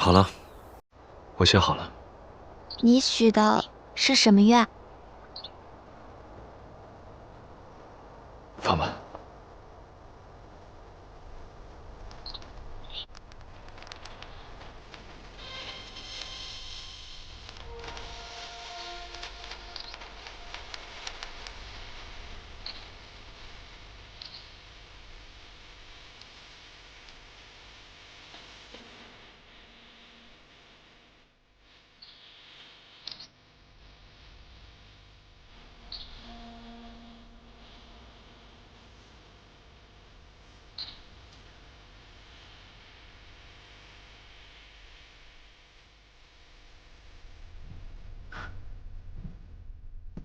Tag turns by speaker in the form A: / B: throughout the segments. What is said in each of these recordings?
A: 好了，我写好了。
B: 你许的是什么愿？
A: 放吧。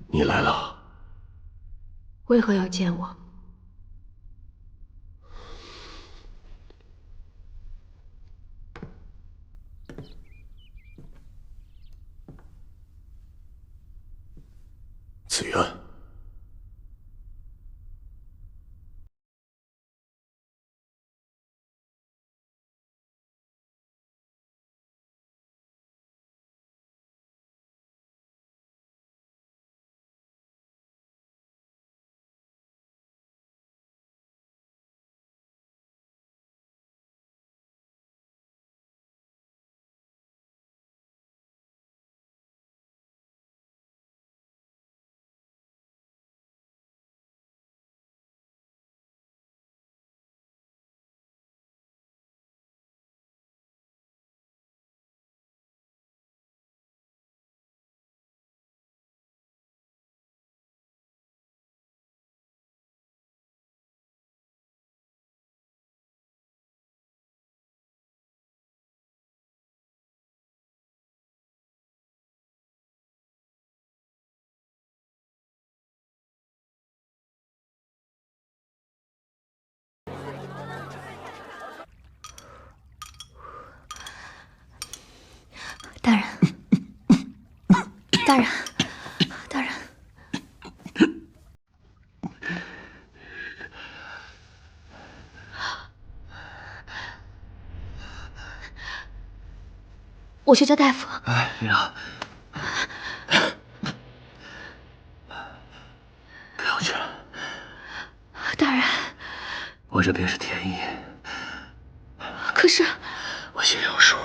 A: 你来了。
C: 为何要见我？
A: 子渊，
B: 大人，大人，大人，我去叫大夫。
A: 哎呀，不要去了。
B: 大人，
A: 我这病是天意，
B: 可是
A: 我心里有数。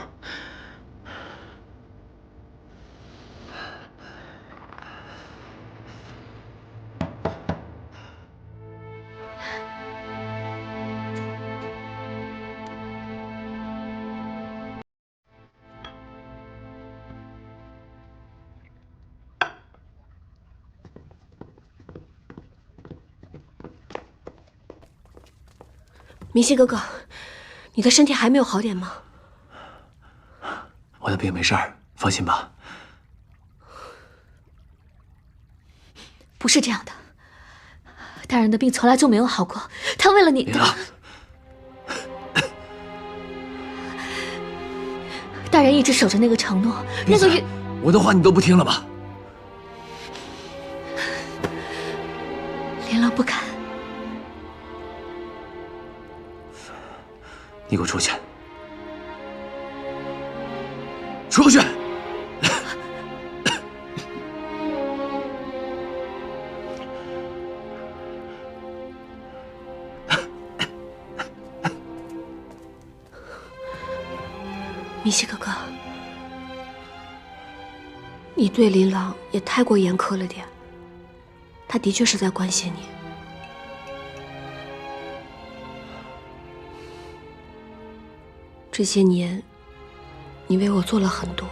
C: 明熙哥哥，你的身体还没有好点吗？
A: 我的病没事儿，放心吧。
C: 不是这样的，大人的病从来就没有好过，他为了你，
A: 林浪，
C: 大人一直守着那个承诺，那个约。
A: 我的话你都不听了吗？
C: 连浪不敢。
A: 你给我出去！出去！
C: 明熙哥哥，你对林朗也太过严苛了点。他的确是在关心你。这些年，你为我做了很多，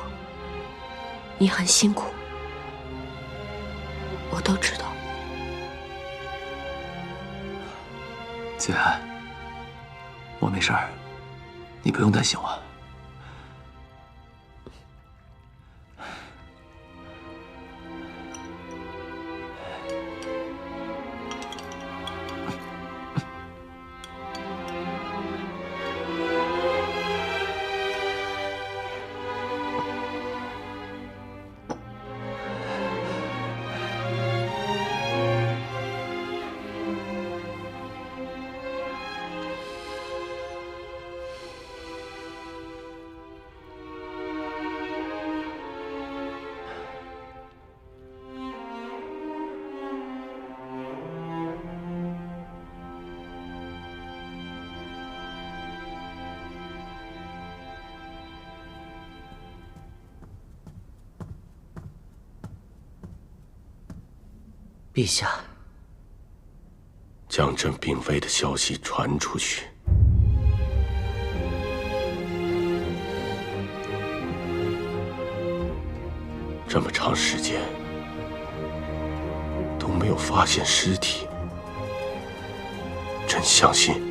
C: 你很辛苦，我都知道。
A: 子安，我没事儿，你不用担心我。
D: 陛下，
E: 江镇病危的消息传出去，这么长时间都没有发现尸体，朕相信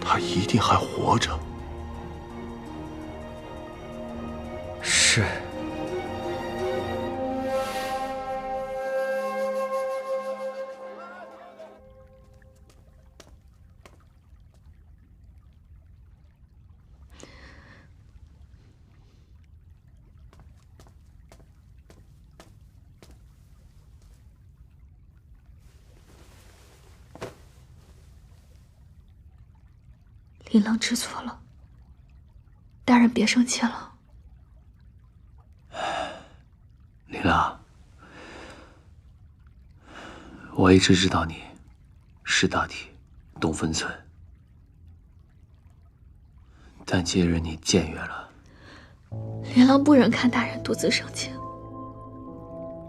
E: 他一定还活着。
D: 是。
B: 琳琅知错了，大人别生气了。
A: 琳琅，我一直知道你识大体，懂分寸，但今日你僭越了。
B: 琳琅不忍看大人独自生前，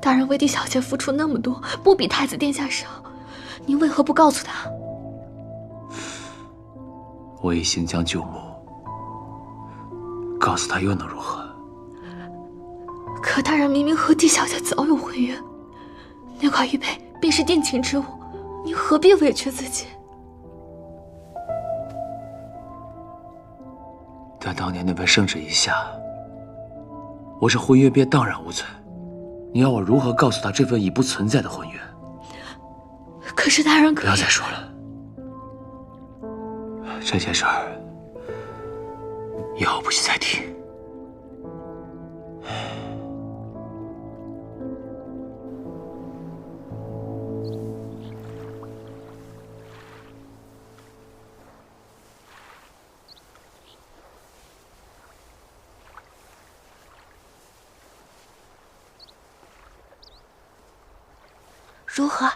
B: 大人为替小姐付出那么多，不比太子殿下少，您为何不告诉他？
A: 我已行将就木，告诉他又能如何？
B: 可大人明明和狄小姐早有婚约，那块玉佩便是定情之物，您何必委屈自己？
A: 但当年那位圣旨一下，我这婚约便荡然无存。你要我如何告诉他这份已不存在的婚约？
B: 可是大人可以……
A: 不要再说了。这件事儿以后不许再提。
B: 如何？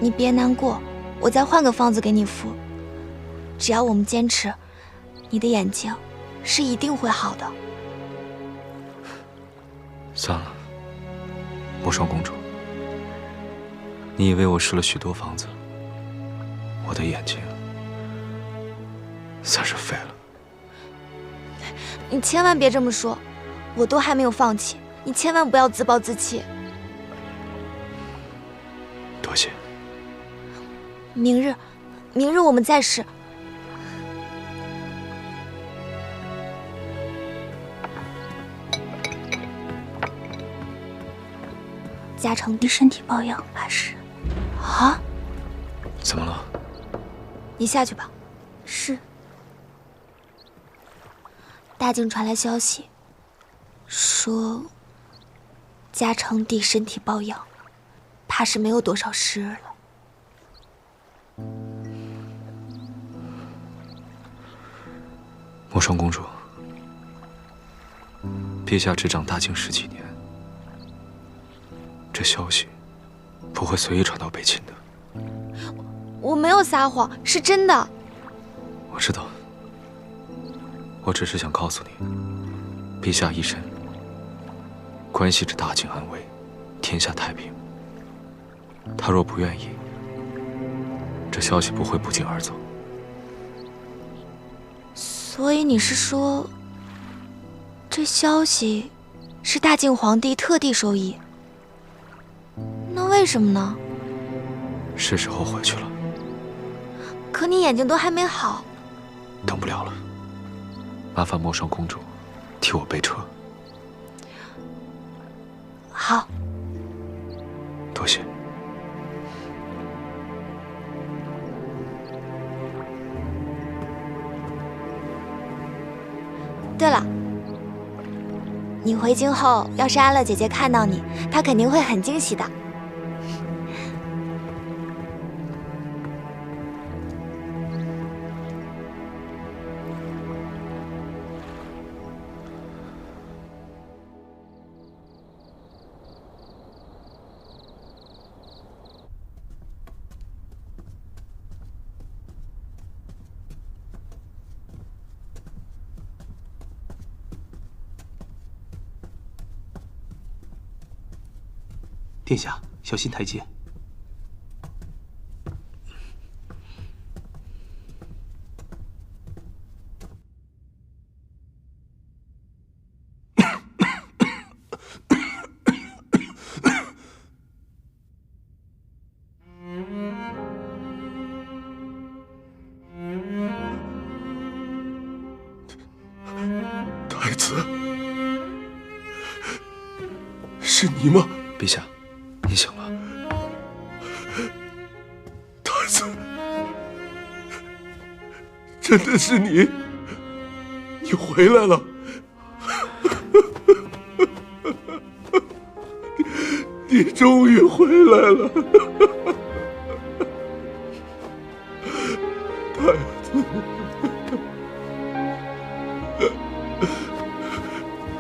F: 你别难过，我再换个方子给你敷。只要我们坚持，你的眼睛是一定会好的。
G: 算了，莫霜公主，你也为我试了许多方子，我的眼睛算是废了。
F: 你千万别这么说，我都还没有放弃，你千万不要自暴自弃。
G: 多谢。
F: 明日我们再试。嘉诚的身体抱恙怕是……啊？
G: 怎么了？
F: 你下去吧。
B: 是。
F: 大境传来消息，说嘉诚帝身体抱恙，怕是没有多少时日了。
G: 莫霜公主，陛下执掌大境10几年，这消息不会随意传到北秦的。
F: 我没有撒谎，是真的。
G: 我知道，我只是想告诉你，陛下一生关系着大境安危，天下太平。他若不愿意，这消息不会不胫而走。
F: 所以你是说，这消息是大靖皇帝特地授意？那为什么呢？
G: 是时候回去了。
F: 可你眼睛都还没好。
G: 等不了了，麻烦莫霜公主替我备车。
F: 好，
G: 多谢。
F: 对了，你回京后，要是安乐姐姐看到你，她肯定会很惊喜的。
H: 殿下，小心台阶。
E: 太子，是你吗？
G: 陛下，你醒了。
E: 太子，真的是你，你回来了。你终于回来了，太子。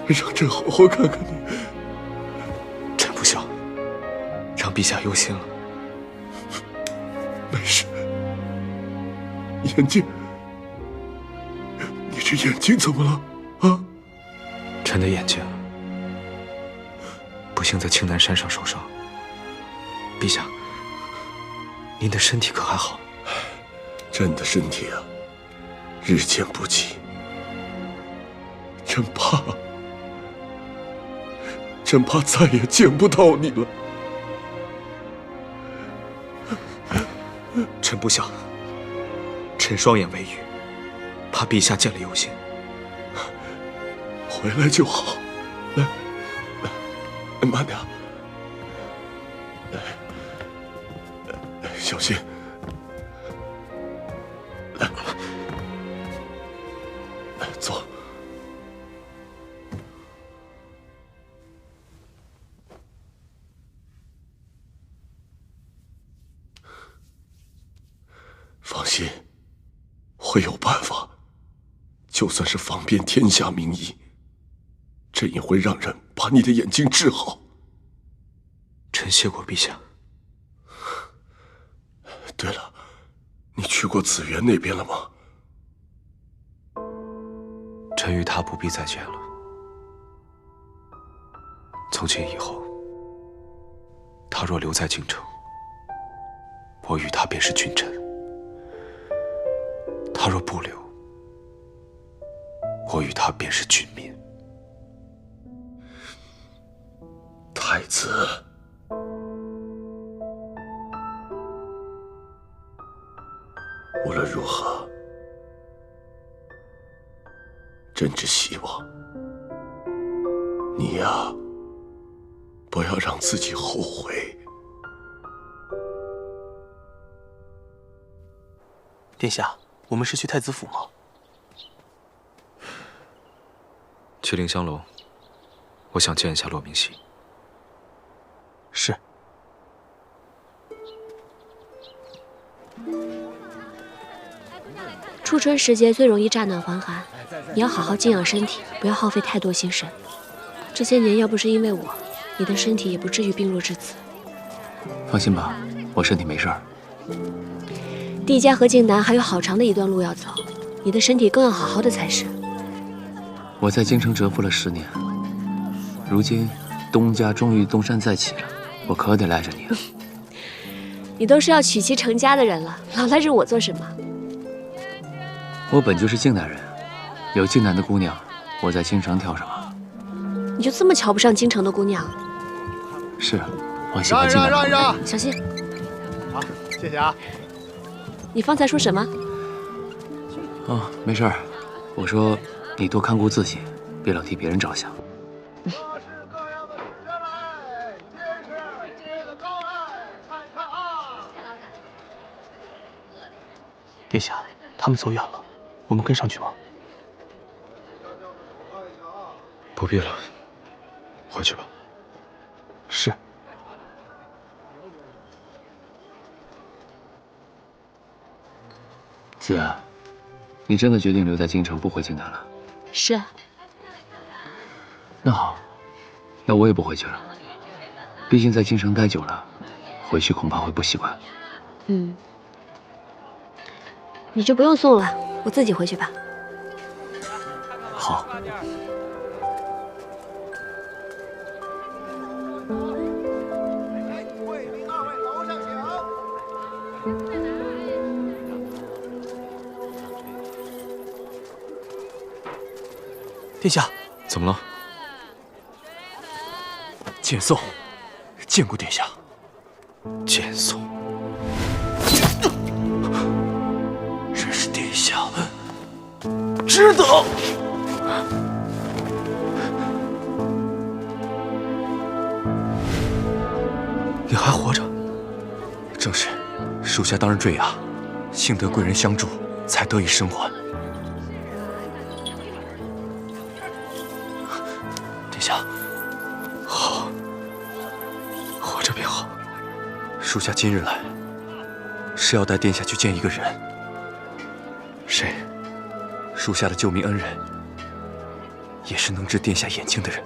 E: 让朕好好看看你。
G: 臣不孝，让陛下忧心了。
E: 没事。眼睛，你这眼睛怎么了？啊？
G: 臣的眼睛不幸在青南山上受伤。陛下，您的身体可还好？
E: 朕的身体啊，日渐不济。朕怕再也见不到你了。
G: 臣不孝，臣双眼为愚，怕陛下见了忧心。
E: 回来就好。来，慢点。来，小心。来，坐。放心，会有办法。就算是访遍天下名医，朕也会让人把你的眼睛治好。
G: 臣谢过陛下。
E: 对了，你去过紫园那边了吗？
G: 臣与他不必再见了。从今以后，他若留在京城，我与他便是君臣；他若不留，我与他便是君民。
E: 太子，无论如何，朕只希望你呀，不要让自己后悔。
H: 殿下，我们是去太子府吗？
G: 去凌香楼，我想见一下骆明熙。
H: 是。
C: 初春时节最容易乍暖还寒，你要好好静养身体，不要耗费太多心神。这些年要不是因为我，你的身体也不至于病弱至此。
A: 放心吧，我身体没事儿。
C: 帝家和靖南还有好长的一段路要走，你的身体更要好好的才是。
A: 我在京城蛰伏了10年，如今东家终于东山再起了，我可得赖着你了。
C: 你都是要娶妻成家的人了，老赖着我做什么？
A: 我本就是靖南人，有靖南的姑娘，我在京城挑什么？
C: 你就这么瞧不上京城的姑娘？
A: 是，我喜欢靖南的。
I: 让！
C: 小心！
I: 好，谢谢啊。
C: 你方才说什么？
A: 哦，没事儿。我说你多看顾自己，别老替别人着想。
H: 殿下，他们走远了，我们跟上去吗？
G: 不必了，回去吧。
H: 是。
A: 子安，你真的决定留在京城不回靖南了？
C: 是啊。
A: 那好，那我也不回去了。毕竟在京城待久了，回去恐怕会不习惯。
C: 嗯。你就不用送了，我自己回去吧。
A: 好。
H: 殿下，
G: 怎么了？
H: 简颂，见过殿下。
G: 简颂，
H: 这是殿下知道。
G: 你还活着？
H: 正是，属下当日坠崖，幸得贵人相助，才得以生还。殿下，
G: 好，活着便好。
H: 属下今日来，是要带殿下去见一个人。
G: 谁？
H: 属下的救命恩人，也是能治殿下眼睛的人。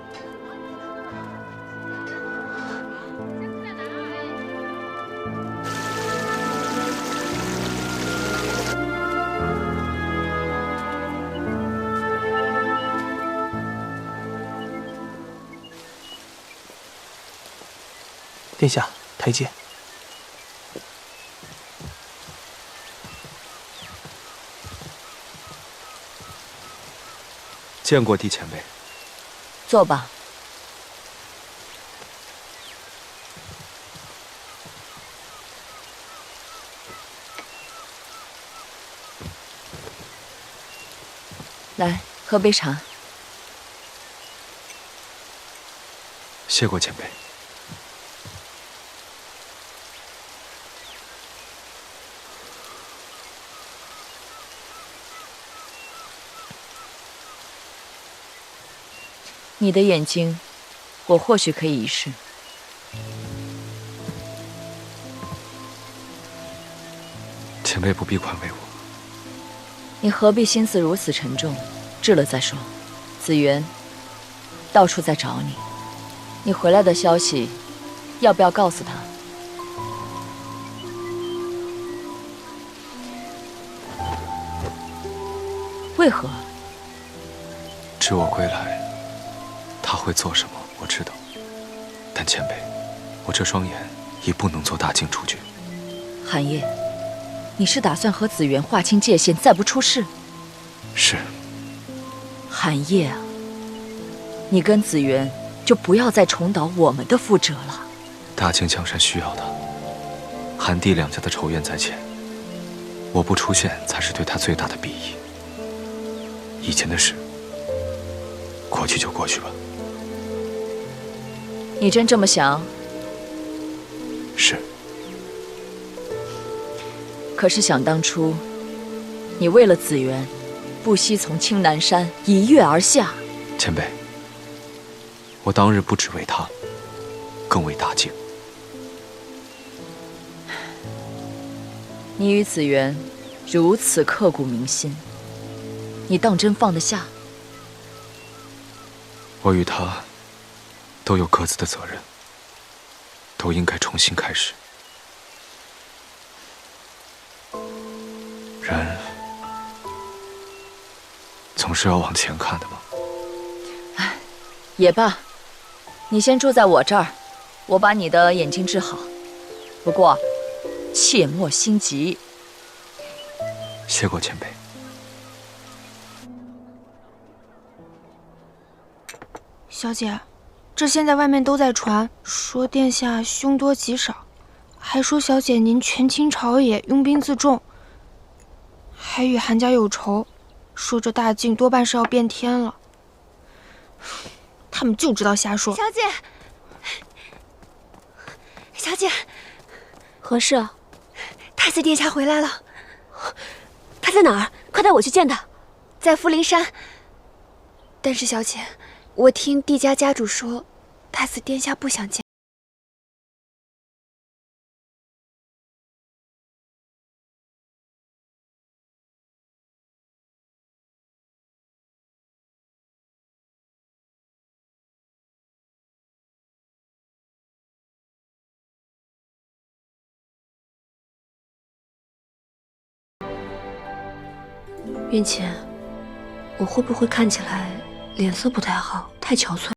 H: 殿下，台阶。
G: 见过帝前辈。
F: 坐吧。来，喝杯茶。
G: 谢过前辈。
F: 你的眼睛，我或许可以一试。
G: 前辈不必宽慰我。
F: 你何必心思如此沉重？治了再说。紫渊到处在找你，你回来的消息，要不要告诉他？为何？
G: 知我归来，他会做什么？我知道。但前辈，我这双眼已不能做大靖出局。
F: 寒夜，你是打算和紫渊划清界限，再不出事？
G: 是。
F: 寒夜啊，你跟紫渊就不要再重蹈我们的覆辙了。
G: 大靖江山需要他，寒帝两家的仇怨在前，我不出现才是对他最大的裨益。以前的事，过去就过去吧。
F: 你真这么想？
G: 是。
F: 可是想当初，你为了紫渊，不惜从青南山一跃而下。
G: 前辈，我当日不只为他，更为大靖。
F: 你与紫渊如此刻骨铭心，你当真放得下？
G: 我与他都有各自的责任，都应该重新开始。人总是要往前看的嘛。
F: 唉，也罢，你先住在我这儿，我把你的眼睛治好。不过，切莫心急。
G: 谢过前辈。
J: 小姐，这现在外面都在传说殿下凶多吉少，还说小姐您权倾朝野，拥兵自重，还与韩家有仇，说这大靖多半是要变天了。他们就知道瞎说。
B: 小姐，小姐，
C: 何事？
B: 太子殿下回来了。
C: 他在哪儿？快带我去见他。
B: 在福陵山。但是小姐，我听帝家家主说，太子殿下不想见。
C: 云浅，我会不会看起来脸色不太好，太憔悴？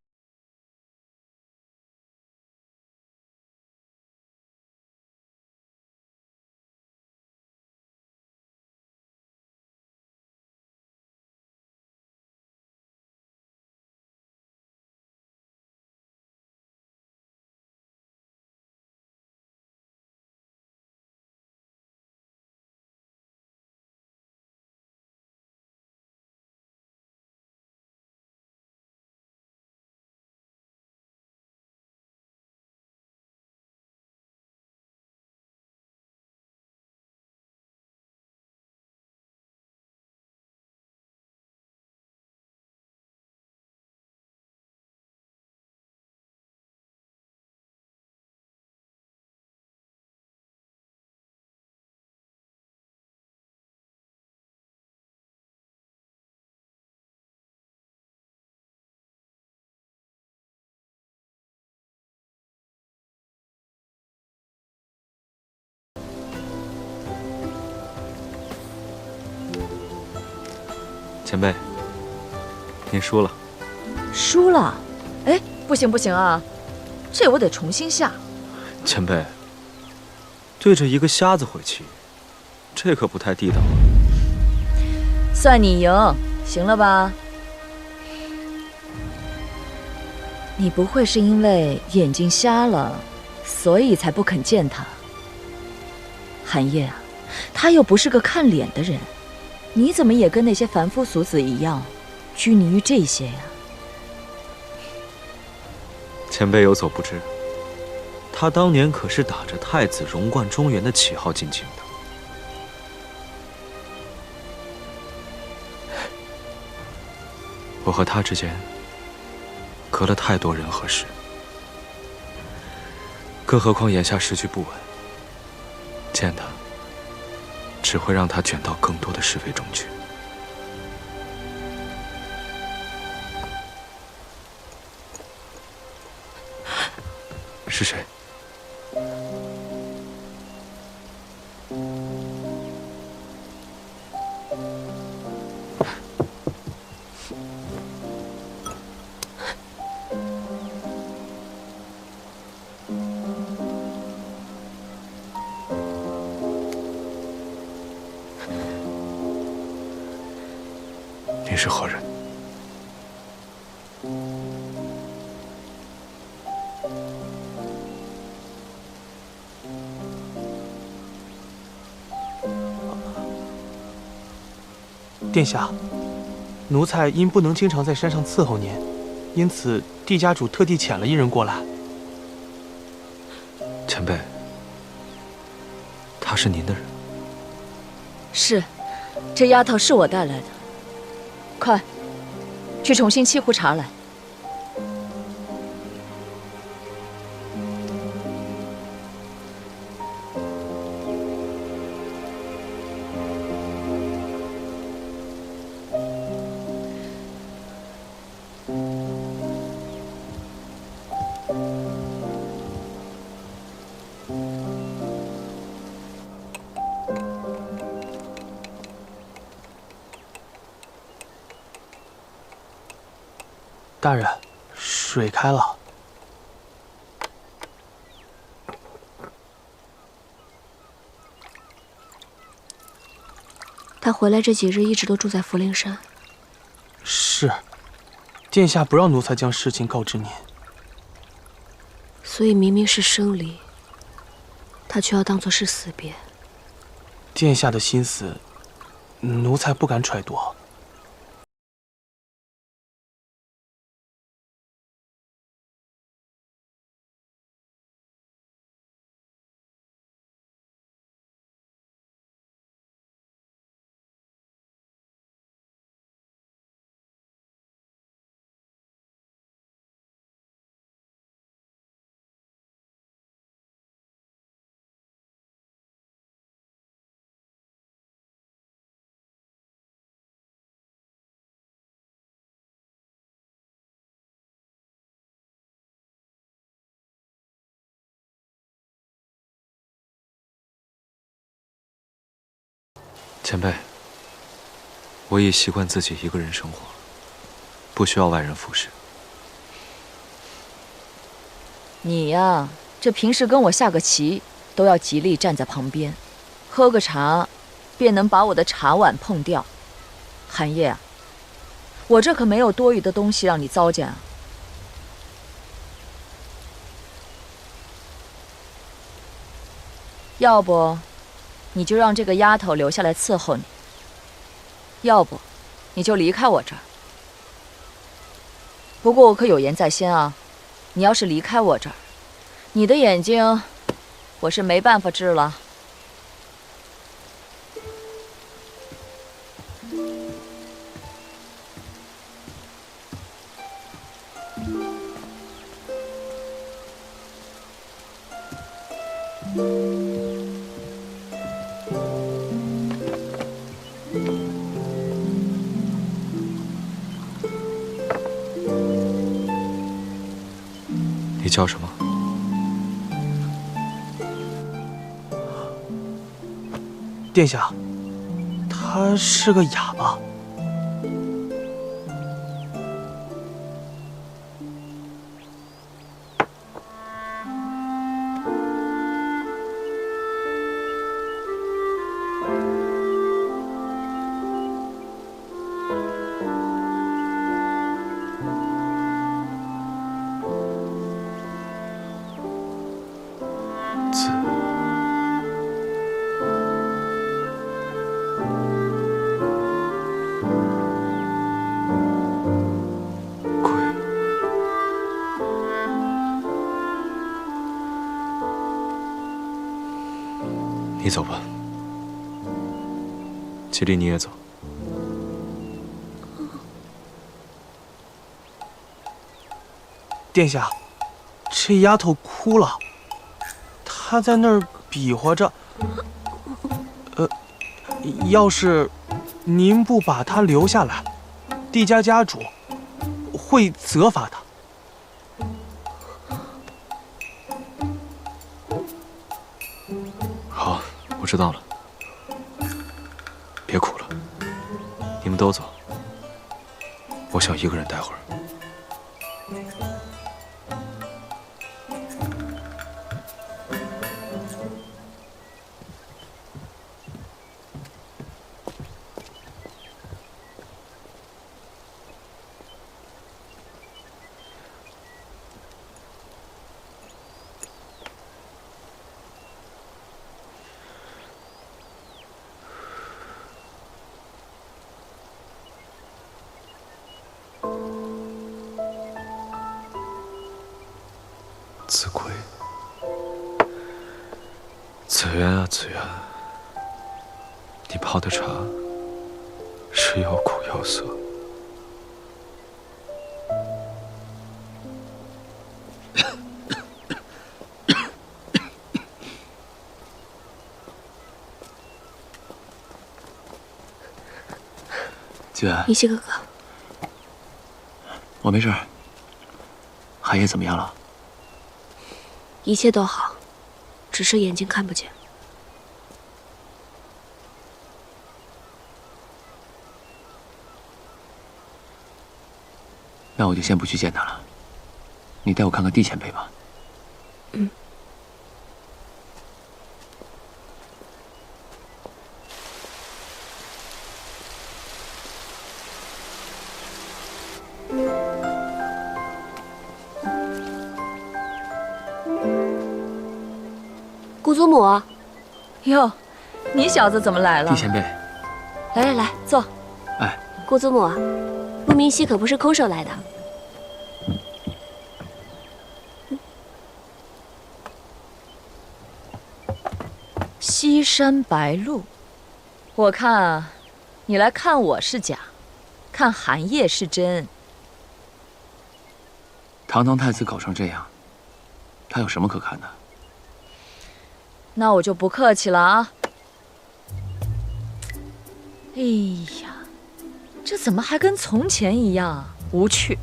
G: 前辈，您输了。
F: 输了？哎，不行不行啊，这我得重新下。
G: 前辈，对着一个瞎子回棋，这可不太地道啊。
F: 算你赢，行了吧？你不会是因为眼睛瞎了，所以才不肯见他？寒夜啊，他又不是个看脸的人，你怎么也跟那些凡夫俗子一样，拘泥于这些呀？
G: 前辈有所不知，他当年可是打着太子荣冠中原的旗号进京的。我和他之间隔了太多人和事，更何况眼下时局不稳，见他只会让他卷到更多的是非中去。是谁？你是何人？
K: 殿下，奴才因不能经常在山上伺候您，因此帝家主特地遣了一人过来。
G: 前辈，他是您的人？
F: 是，这丫头是我带来的。快，去重新沏壶茶来。
K: 大人，水开了。
C: 他回来这几日一直都住在福陵山。
K: 是，殿下不让奴才将事情告知您。
C: 所以明明是生离，他却要当作是死别。
K: 殿下的心思，奴才不敢揣度。
G: 前辈，我已习惯自己一个人生活，不需要外人服侍。
F: 你呀，这平时跟我下个棋，都要极力站在旁边，喝个茶，便能把我的茶碗碰掉。寒夜啊，我这可没有多余的东西让你糟践啊。要不，你就让这个丫头留下来伺候你；要不，你就离开我这儿。不过我可有言在先啊，你要是离开我这儿，你的眼睛，我是没办法治了。
G: 你叫什么？
K: 殿下，他是个哑巴。
G: 你走吧，吉利，你也走。
K: 殿下，这丫头哭了，她在那儿比划着。要是您不把她留下来，帝家家主会责罚她。
G: 好，我知道了。别哭了，你们都走，我想一个人待会儿。子规，子渊啊子渊，你泡的茶是又苦又涩。
A: 子渊，
C: 云溪哥哥，
A: 我没事。寒夜怎么样了？
C: 一切都好，只是眼睛看不见。
A: 那我就先不去见他了，你带我看看帝前辈吧。
C: 嗯。姑祖母，
F: 哟，你小子怎么来了？
A: 帝前辈，
C: 来，坐。
A: 哎，
C: 姑祖母，陆明熙可不是空手来的。
F: 西山白鹿，我看啊，你来看我是假，看寒夜是真。
A: 堂堂太子搞成这样，他有什么可看的？
F: 那我就不客气了啊！哎呀，这怎么还跟从前一样无趣？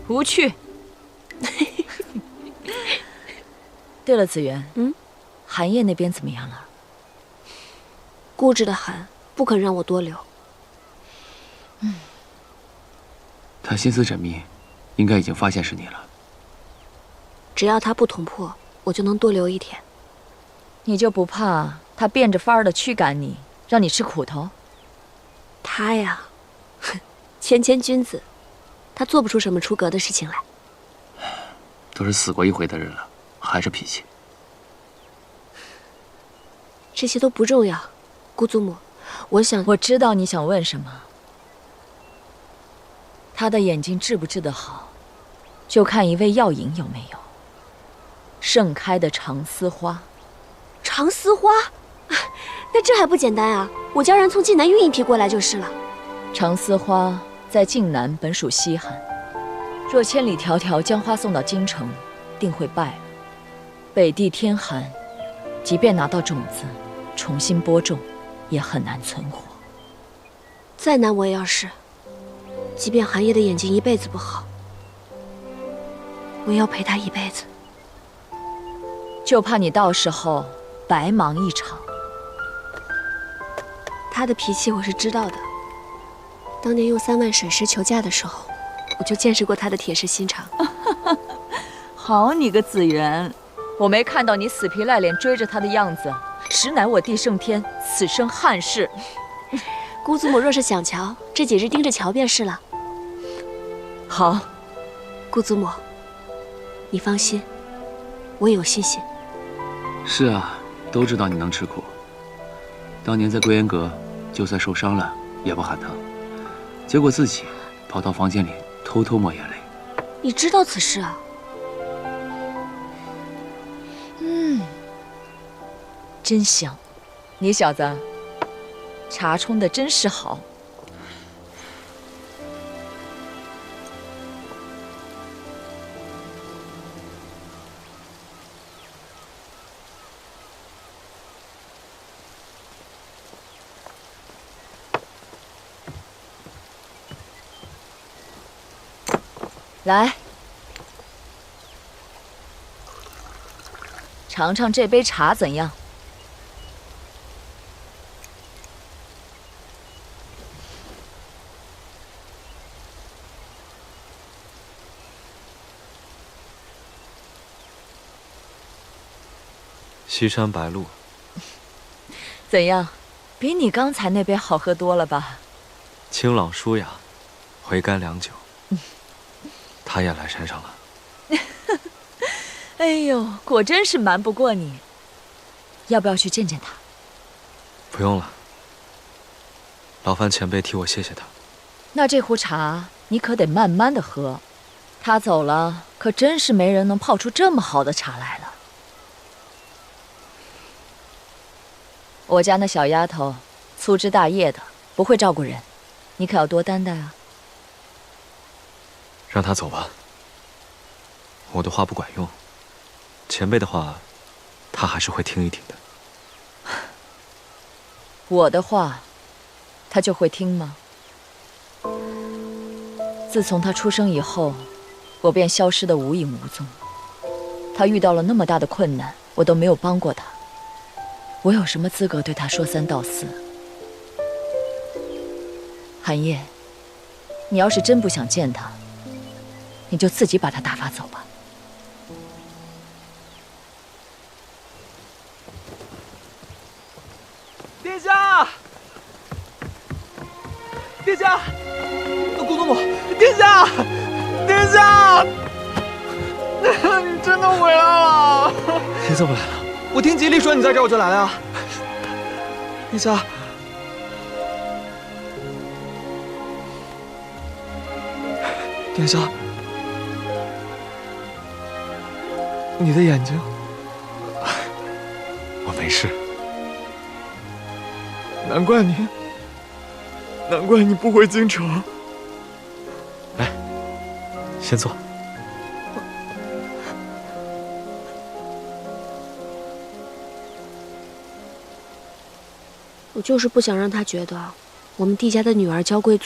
F: 无趣。对了，子渊，寒夜那边怎么样了？
C: 固执的很，不肯让我多留。
A: 他心思缜密，应该已经发现是你了。
C: 只要他不捅破，我就能多留一天。
F: 你就不怕他变着法儿的驱赶你，让你吃苦头？
C: 他呀，谦君子，他做不出什么出格的事情来。
A: 都是死过一回的人了，还是脾气。
C: 这些都不重要，姑祖母，
F: 我知道你想问什么。他的眼睛治不治得好，就看一味药引有没有。盛开的长丝花。
C: 长丝花，那这还不简单啊！我叫人从晋南运一批过来就是了。
F: 长丝花在晋南本属稀罕，若千里迢迢将花送到京城，定会败了。北地天寒，即便拿到种子，重新播种，也很难存活。
C: 再难我也要试，即便寒夜的眼睛一辈子不好，我也要陪他一辈子。
F: 就怕你到时候白忙一场。
C: 他的脾气我是知道的，当年用3万水石求嫁的时候，我就见识过他的铁石心肠。
F: 好你个子元，我没看到你死皮赖脸追着他的样子，实乃我弟胜天此生憾事。
C: 姑祖母若是想瞧，这几日盯着瞧便是了。
F: 好，
C: 姑祖母，你放心，我有信心。
A: 是啊，都知道你能吃苦。当年在归元阁，就算受伤了也不喊疼，结果自己跑到房间里偷偷抹眼泪。
C: 你知道此事啊？
F: 真香。你小子茶冲的真是好。来，尝尝这杯茶怎样？
G: 西山白露，
F: 怎样？比你刚才那杯好喝多了吧？
G: 清朗舒雅，回甘良久。他也来山上了。
F: 哎呦，果真是瞒不过你。要不要去见见他？
G: 不用了，劳烦前辈替我谢谢他。
F: 那这壶茶你可得慢慢的喝，他走了，可真是没人能泡出这么好的茶来了。我家那小丫头粗枝大叶的，不会照顾人，你可要多担待啊。
G: 让他走吧，我的话不管用，前辈的话，他还是会听一听的。
F: 我的话，他就会听吗？自从他出生以后，我便消失得无影无踪。他遇到了那么大的困难，我都没有帮过他，我有什么资格对他说三道四？寒夜，你要是真不想见他，你就自己把他打发走吧。
K: 殿下，殿下，公祖母，殿下，殿下，你真的回来了！
G: 你怎么来了？
K: 我听吉利说你在这儿，我就来了呀。殿下，殿下，你的眼睛，
G: 我没事。
K: 难怪你不回京城。
G: 来，先坐。
C: 我就是不想让他觉得我们帝家的女儿娇贵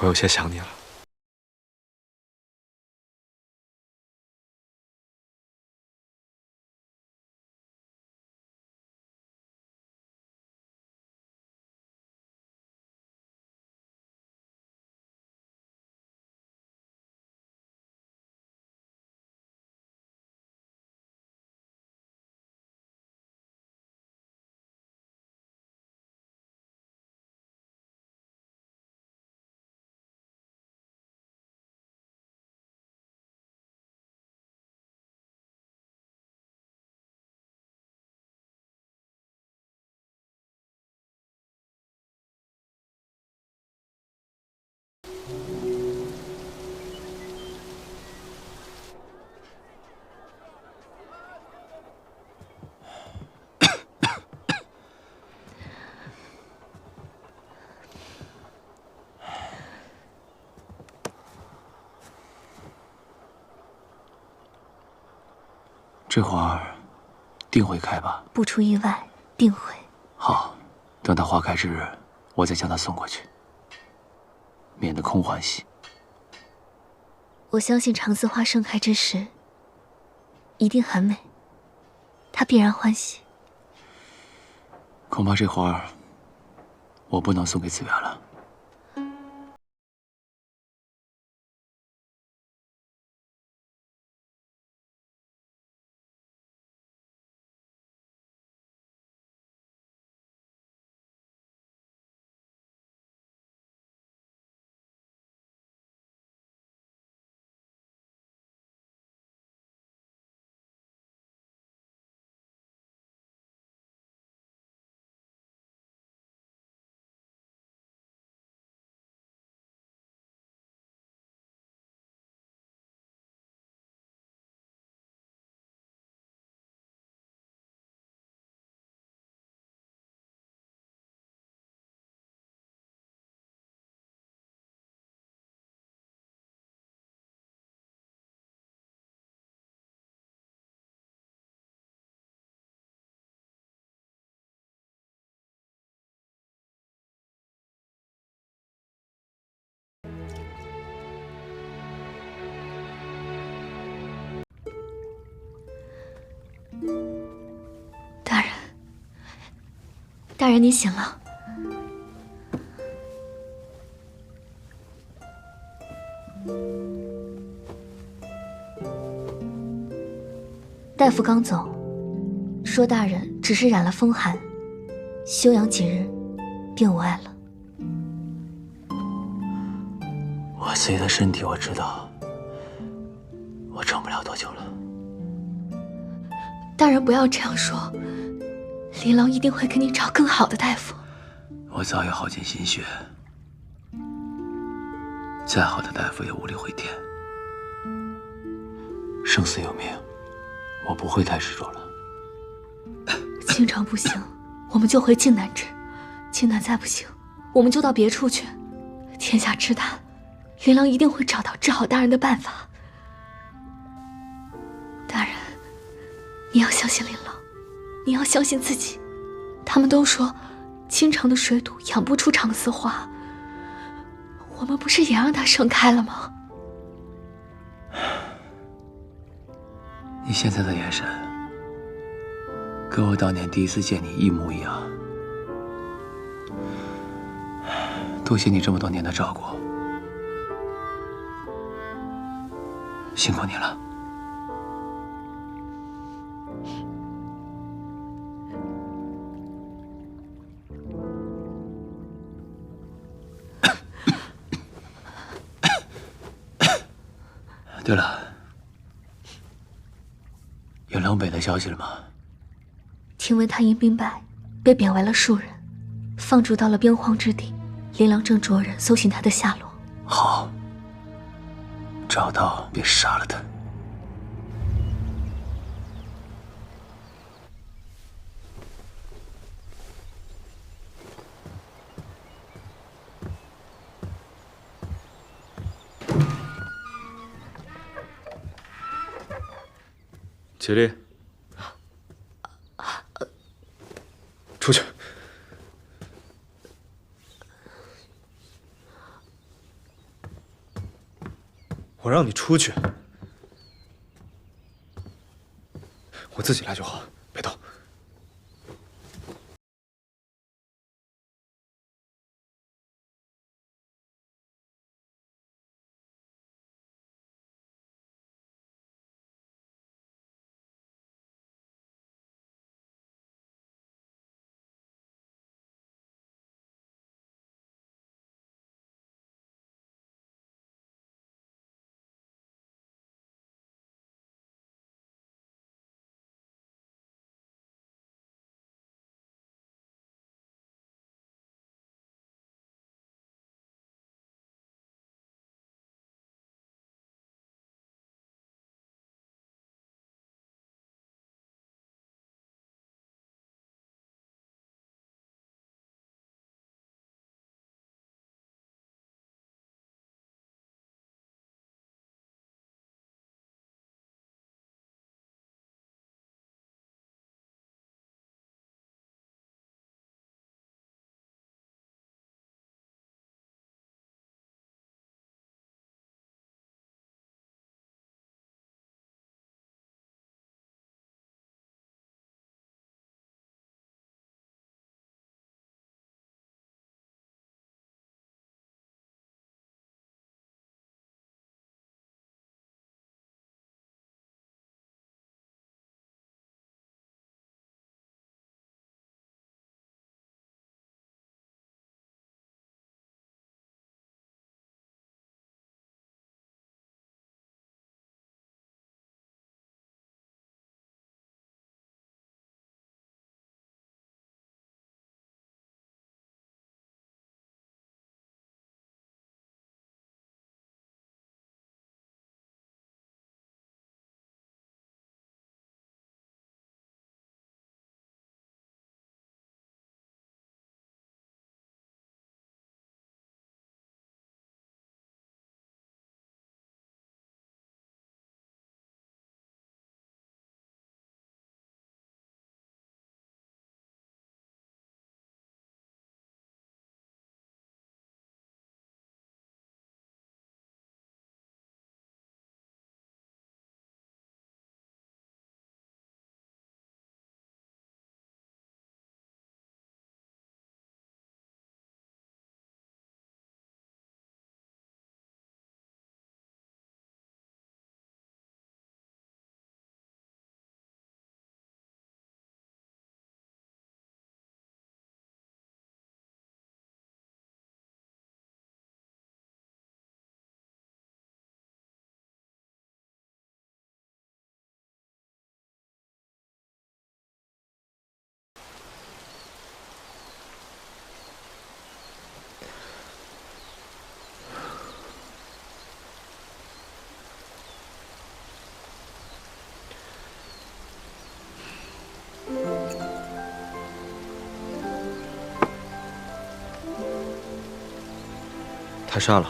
G: 我有些想你了。
A: 这花儿定会开吧？
B: 不出意外，定会。
A: 好，等它花开之日，我再将它送过去，免得空欢喜。
B: 我相信长丝花盛开之时，一定很美，他必然欢喜。
A: 恐怕这花儿，我不能送给子源了。
B: 大人，您醒了。大夫刚走，说大人只是染了风寒，休养几日，便无碍了。
A: 我自己的身体我知道，我撑不了多久了。
B: 大人不要这样说，琳琅一定会给你找更好的大夫。
A: 我早已耗尽心血，再好的大夫也无力回天。生死有命，我不会太执着了。
B: 青城不行，我们就回靖南治；靖南再不行，我们就到别处去。天下之大，琳琅一定会找到治好大人的办法。大人，你要相信琳琅，你要相信自己。他们都说，清城的水土养不出长丝花，我们不是也让它盛开了吗？
A: 你现在的眼神，跟我当年第一次见你一模一样。多谢你这么多年的照顾，辛苦你了。对了，有冷北的消息了吗？
B: 听闻他因兵败，被贬为了庶人，放逐到了边荒之地。琳琅正着人搜寻他的下落。
A: 好，找到便杀了他。
G: 起立，出去。我让你出去，我自己来就好，别动。他杀了。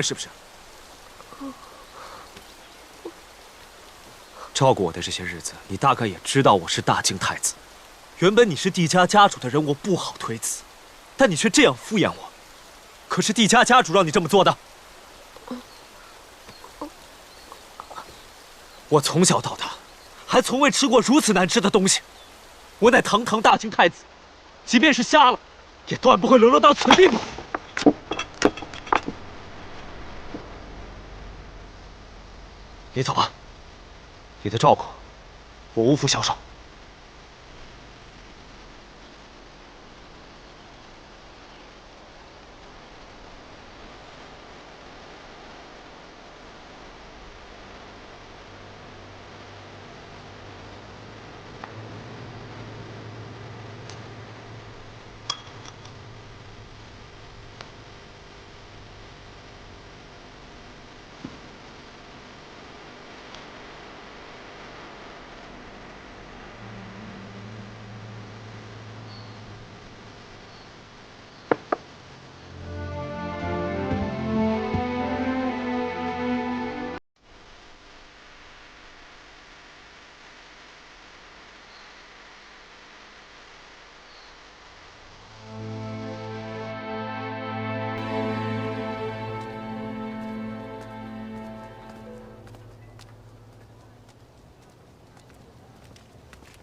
G: 是不是？照顾我的这些日子，你大概也知道我是大靖太子。原本你是帝家家主的人，我不好推辞，但你却这样敷衍我。可是帝家家主让你这么做的。我从小到大，还从未吃过如此难吃的东西。我乃堂堂大靖太子，即便是瞎了，也断不会沦落到此地步。你走吧，你的照顾，我无福消受。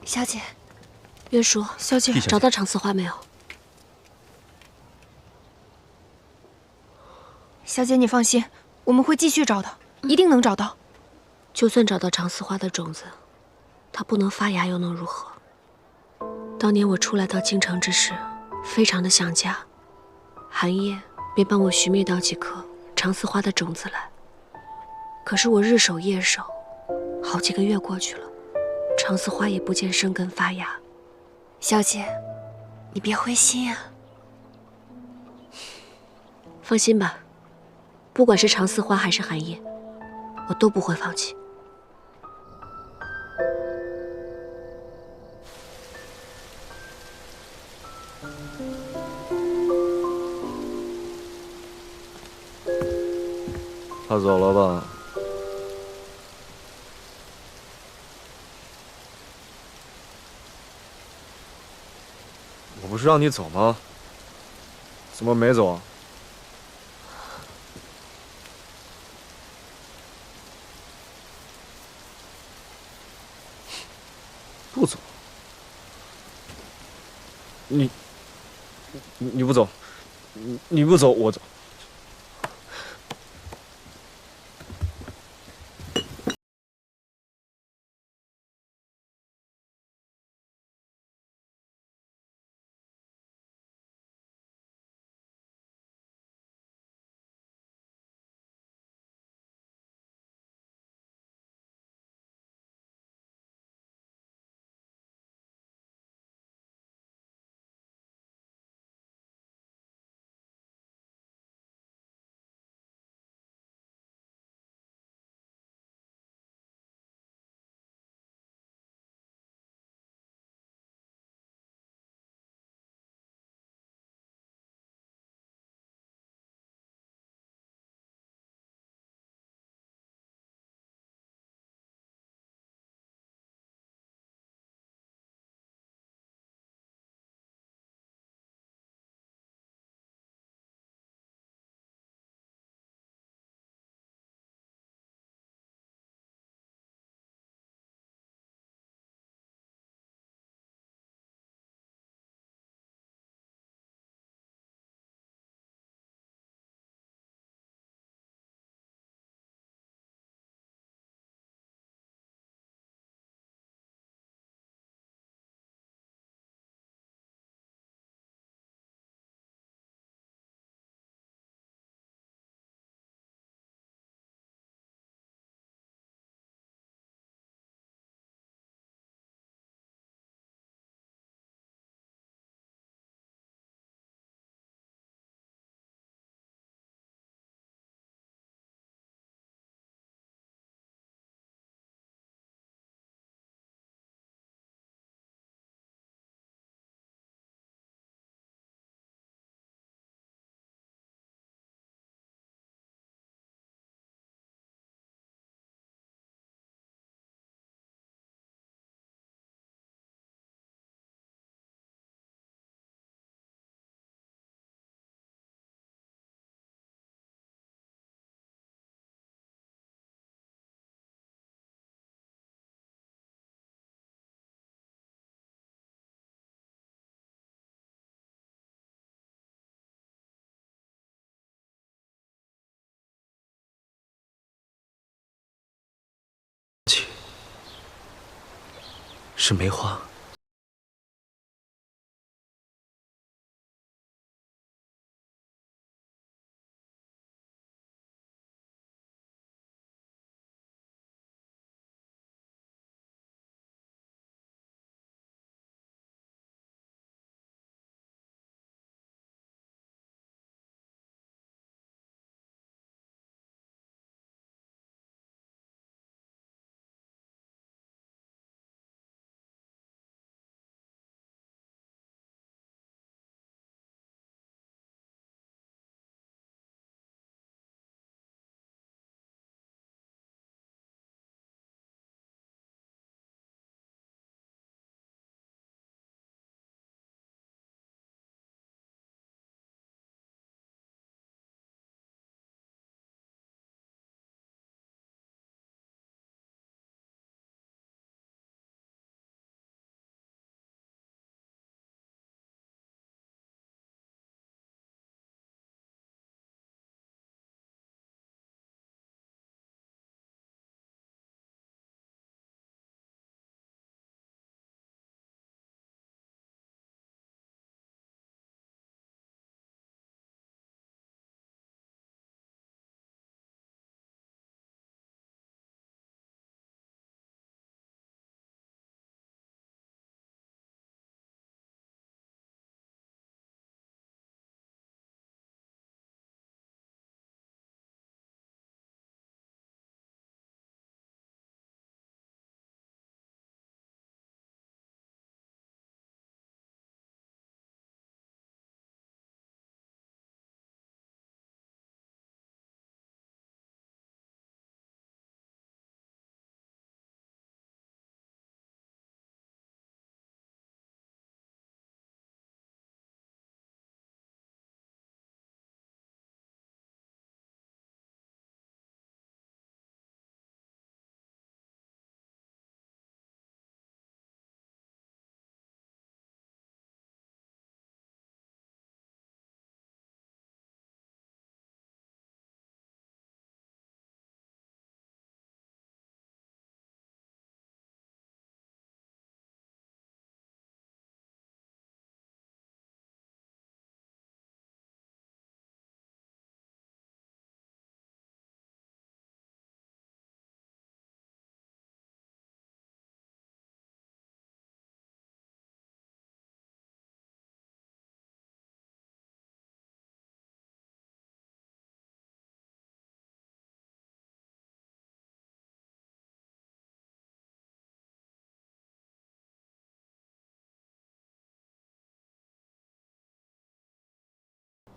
C: 小姐，月叔，
J: 小姐，
C: 找到长丝花没有？
J: 小姐，你放心，我们会继续找的，一定能找到。
C: 就算找到长丝花的种子，它不能发芽又能如何？当年我初来到京城之时，非常的想家，寒夜便帮我寻觅到几颗长丝花的种子来。可是我日守夜守，好几个月过去了，长丝花也不见生根发芽。
J: 小姐，你别灰心啊。
C: 放心吧，不管是长丝花还是寒夜，我都不会放弃。
G: 他走了吧？我不是让你走吗？怎么没走？不走？你不走，你不走，我走。是梅花。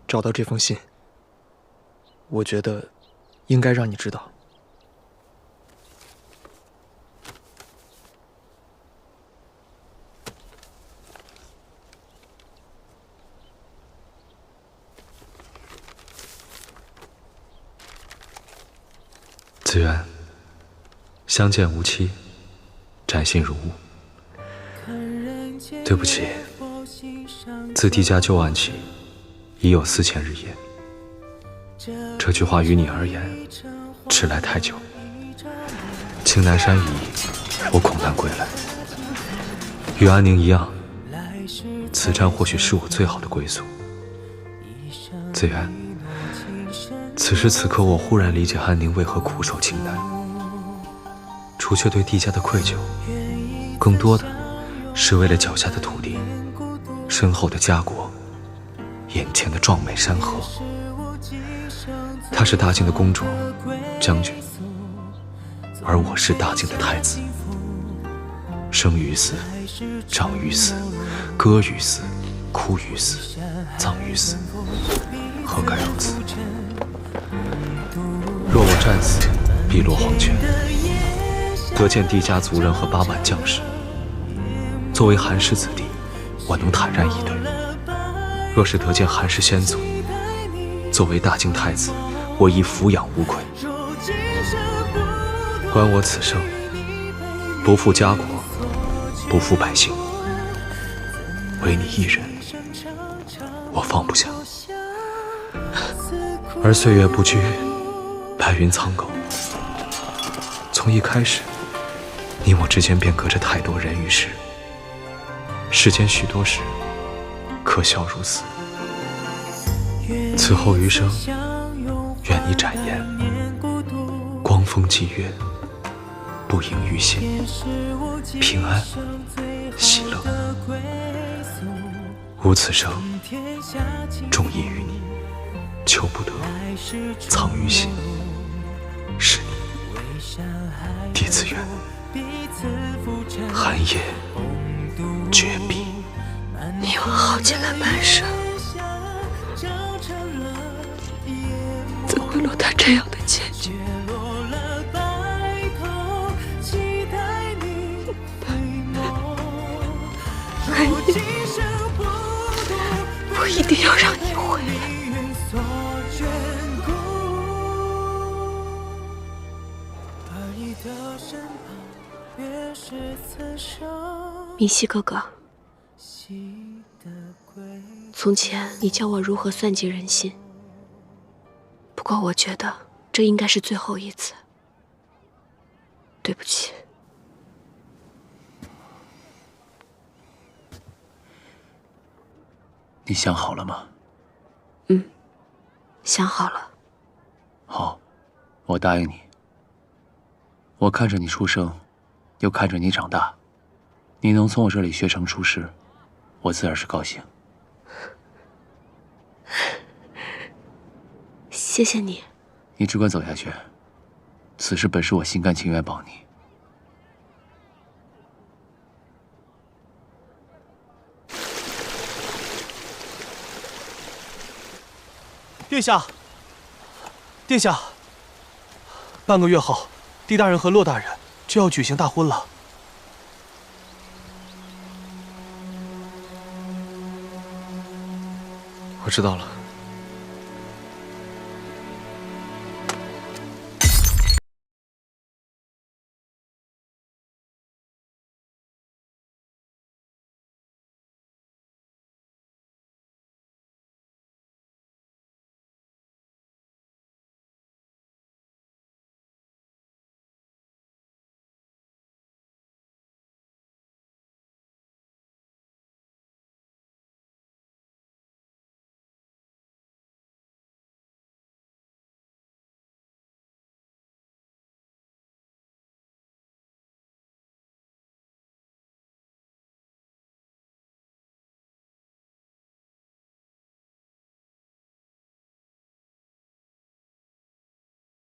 K: 找到这封信，我觉得应该让你知道。
G: 子渊，相见无期，展信如晤。对不起，自帝家旧案起，已有4000日夜。这句话于你而言，迟来太久。青南山已矣，我恐难归来。与安宁一样，此战或许是我最好的归宿。子渊，此时此刻，我忽然理解安宁为何苦守青南，除却对帝家的愧疚，更多的是为了脚下的土地、身后的家国、眼前的壮美山河。她是大晋的公主、将军，而我是大晋的太子。生于斯，长于斯，歌于斯，哭于斯，葬于斯，何该如此？若我战死，必落黄泉，得见帝家族人和8万将士。作为韩氏子弟，我能坦然以对；若是得见韩氏先祖，作为大晋太子，我亦俯仰无愧。观我此生，不负家国，不负百姓，唯你一人，我放不下。而岁月不居，白云苍狗。从一开始，你我之间便隔着太多人与事。世间许多事，可笑如斯。此后余生，愿你展颜，光风霁月，不盈余心，平安喜乐。吾此生重义于你，求不得，藏于心，是你，弟子愿。寒夜绝壁，
C: 你我好结来半生，怎会落到这样的结局？寒夜，我一定要让你回来。明熙哥哥，从前你教我如何算计人心，不过我觉得这应该是最后一次。对不起。
A: 你想好了吗？
C: 想好了。
A: 好，我答应你。我看着你出生，又看着你长大，你能从我这里学成出师，我自然是高兴。
C: 谢谢你。
A: 你只管走下去，此事本是我心甘情愿帮你。
K: 殿下，殿下，半个月后，狄大人和骆大人就要举行大婚了。
G: 我知道了。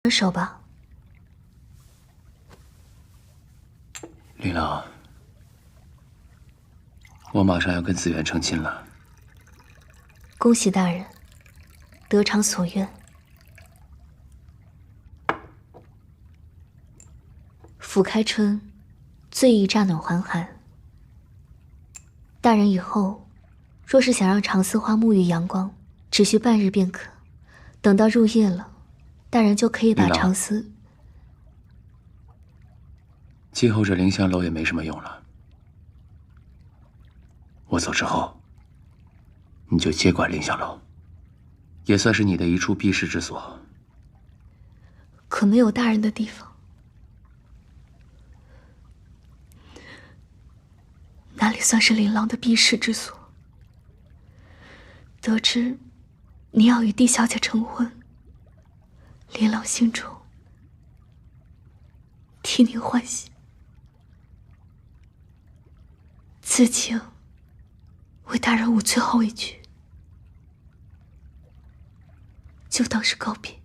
B: 分手吧。
A: 琳琅，我马上要跟子源成亲了。
B: 恭喜大人，得偿所愿。甫开春，最宜乍暖还寒。大人以后若是想让长丝花沐浴阳光，只需半日便可。等到入夜了，大人就可以把长丝。
A: 今后这凌香楼也没什么用了。我走之后，你就接管凌香楼，也算是你的一处避世之所。
B: 可没有大人的地方，哪里算是琳琅的避世之所？得知你要与狄小姐成婚，琳琅心中替您欢喜，此情为大人舞最后一曲，就当是告别。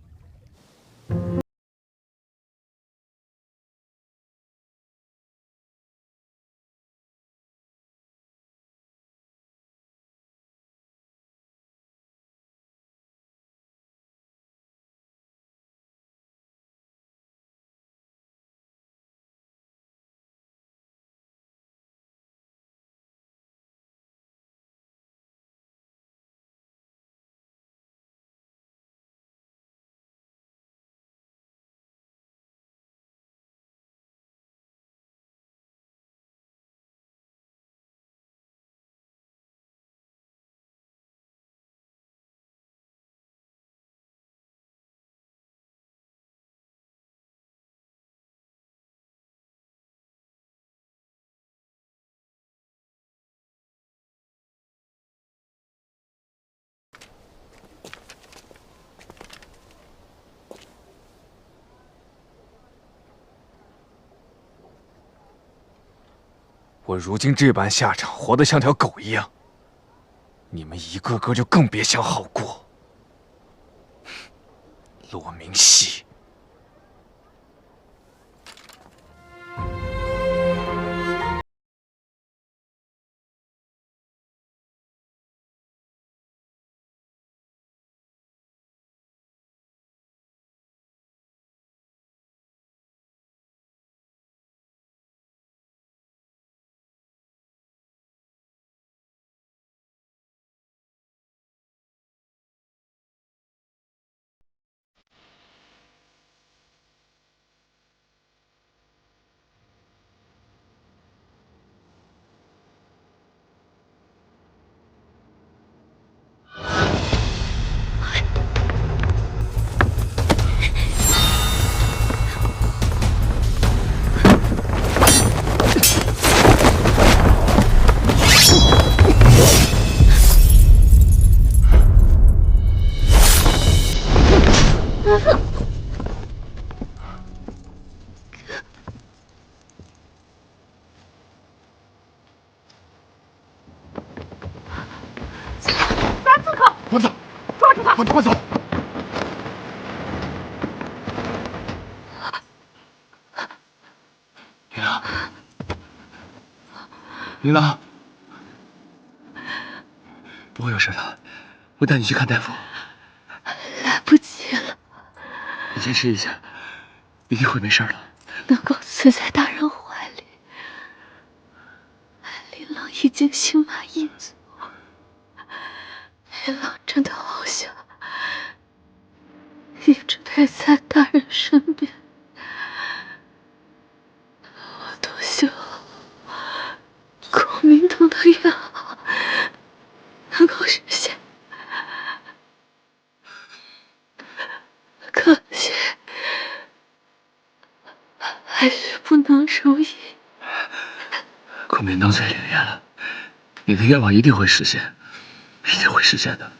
D: 我如今这般下场，活得像条狗一样，你们一个个就更别想好过。罗明熙。
K: 滚走！抓住他！滚走！
A: 林朗，林朗，不会有事的，我带你去看大夫。
B: 来不及了，
A: 你坚持一下，一定会没事的。
B: 能够死在大人怀里，林朗已经心满意足。林朗真的好想一直陪在大人身边，我多希望孔明灯的愿望能够实现，可惜还是不能如意。
A: 孔明灯最灵验了，你的愿望一定会实现，一定会实现的。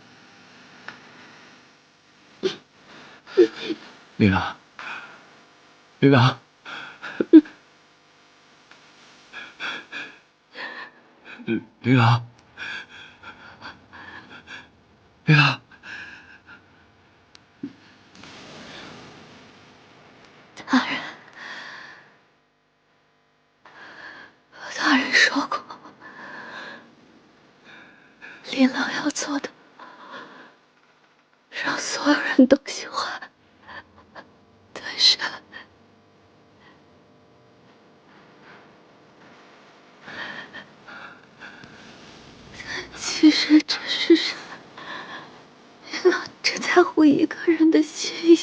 A: 林朗，林朗，林朗，林朗，
B: 大人，大人说过，林朗要做的，让所有人都喜欢。但是，其实这世上，林朗只在乎一个人的心意。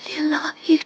B: 林朗一直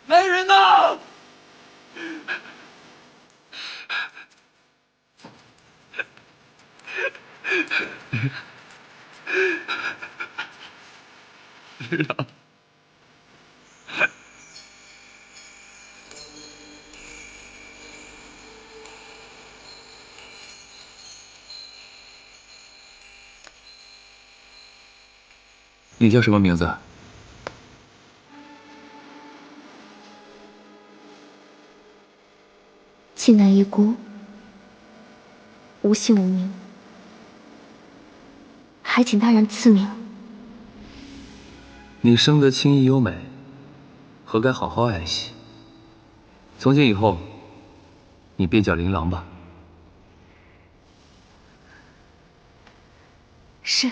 K: 来人呐！
A: 林朗，你叫什么名字？
B: 济南一孤，无姓无名，还请大人赐名。
A: 你生得清逸优美，何该好好爱惜？从今以后，你便叫琳琅吧。
B: 是。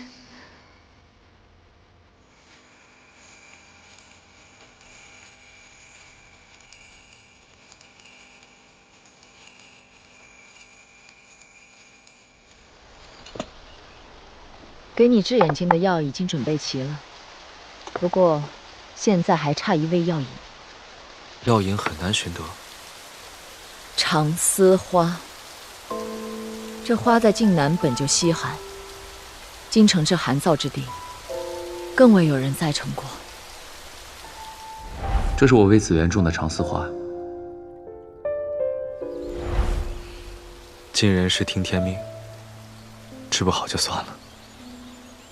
F: 给你治眼睛的药已经准备齐了，不过现在还差一味药引。
G: 药引很难寻得，
F: 长丝花，这花在晋南本就稀罕，京城这寒燥之地，更未有人栽成过。
A: 这是我为紫园种的长丝花。
G: 尽人事听天命，治不好就算了。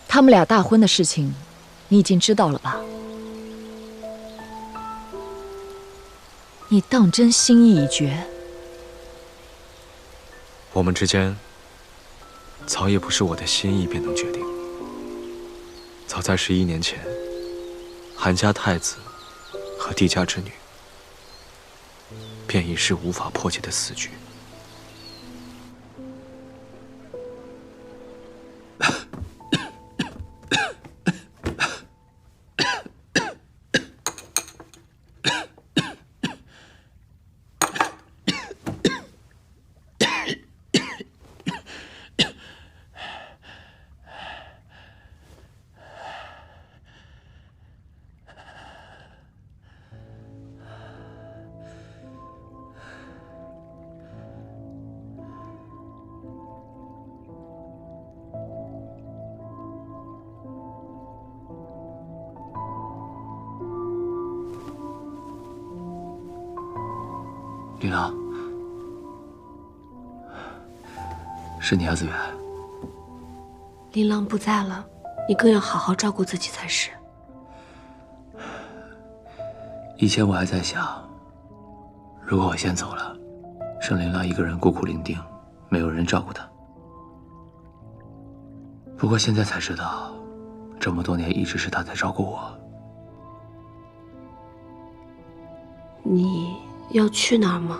F: 他们俩大婚的事情，你已经知道了吧？你当真心意已决？
G: 我们之间，早已不是我的心意便能决定。早在11年前，韩家太子和帝家之女，便已是无法破解的死局。
A: 林郎，是你啊，紫园。
C: 琳琅不在了，你更要好好照顾自己才是。
A: 以前我还在想，如果我先走了，剩林郎一个人孤苦伶仃，没有人照顾他。不过现在才知道，这么多年一直是他在照顾我。
C: 你要去哪儿吗？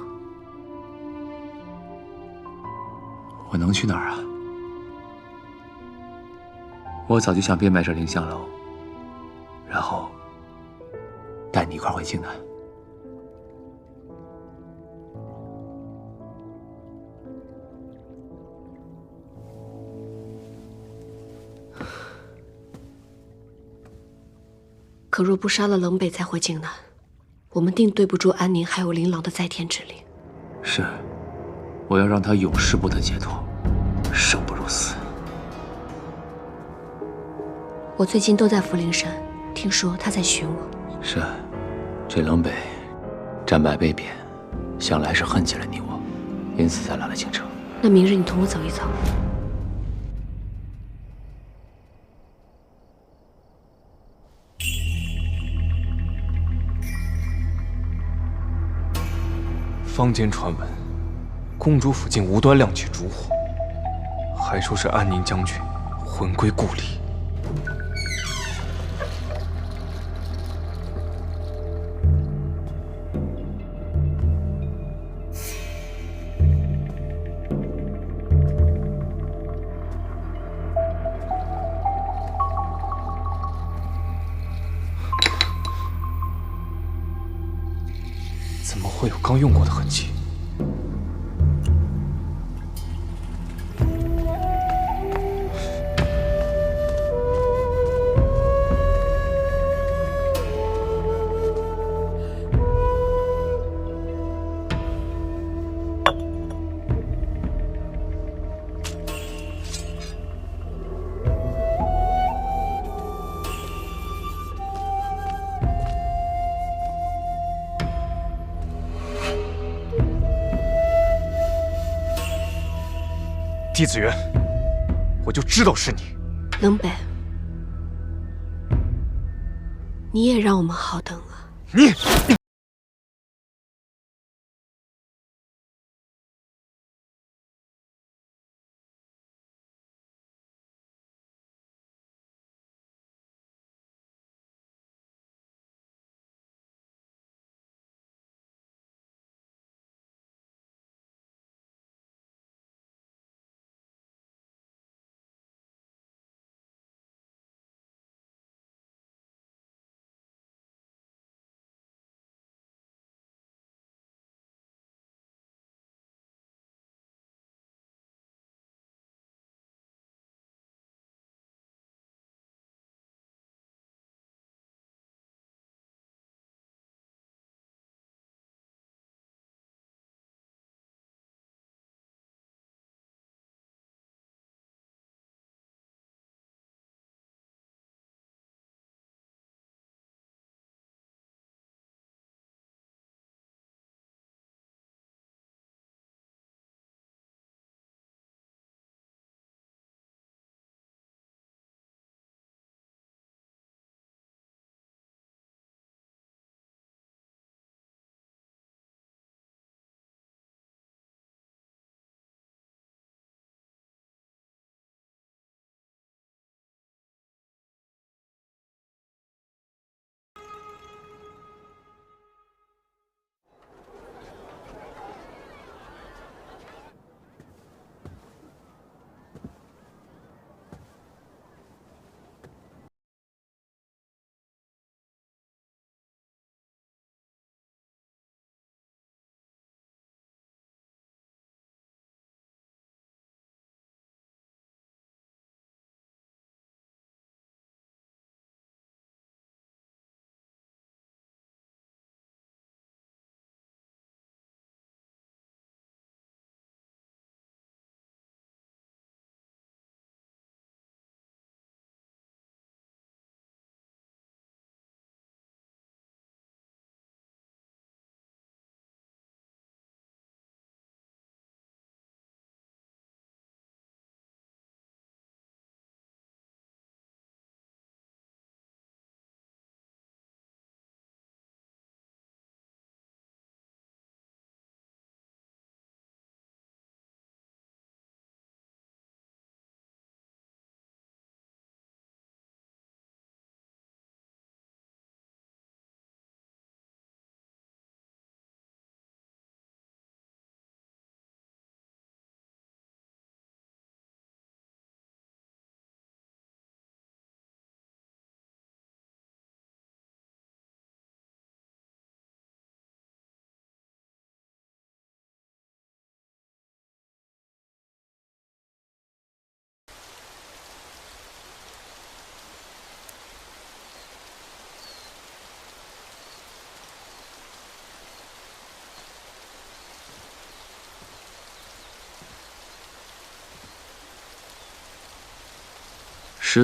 A: 我能去哪儿啊？我早就想变卖这凌香楼，然后带你一块回京南。
C: 可若不杀了冷北再回京南，我们定对不住安宁还有琳琅的在天之灵。
A: 是，我要让他永世不得解脱，生不如死。
C: 我最近都在福陵山，听说他在寻我。
A: 是，这冷北战败被贬，想来是恨极了你我，因此才来了京城。
C: 那明日你同我走一走。
D: 坊间传闻，公主府竟无端亮起烛火，还说是安宁将军魂归故里。怎么会有刚用过的痕迹？姬子元，我就知道是你。
C: 冷北，你也让我们好等啊！
D: 你。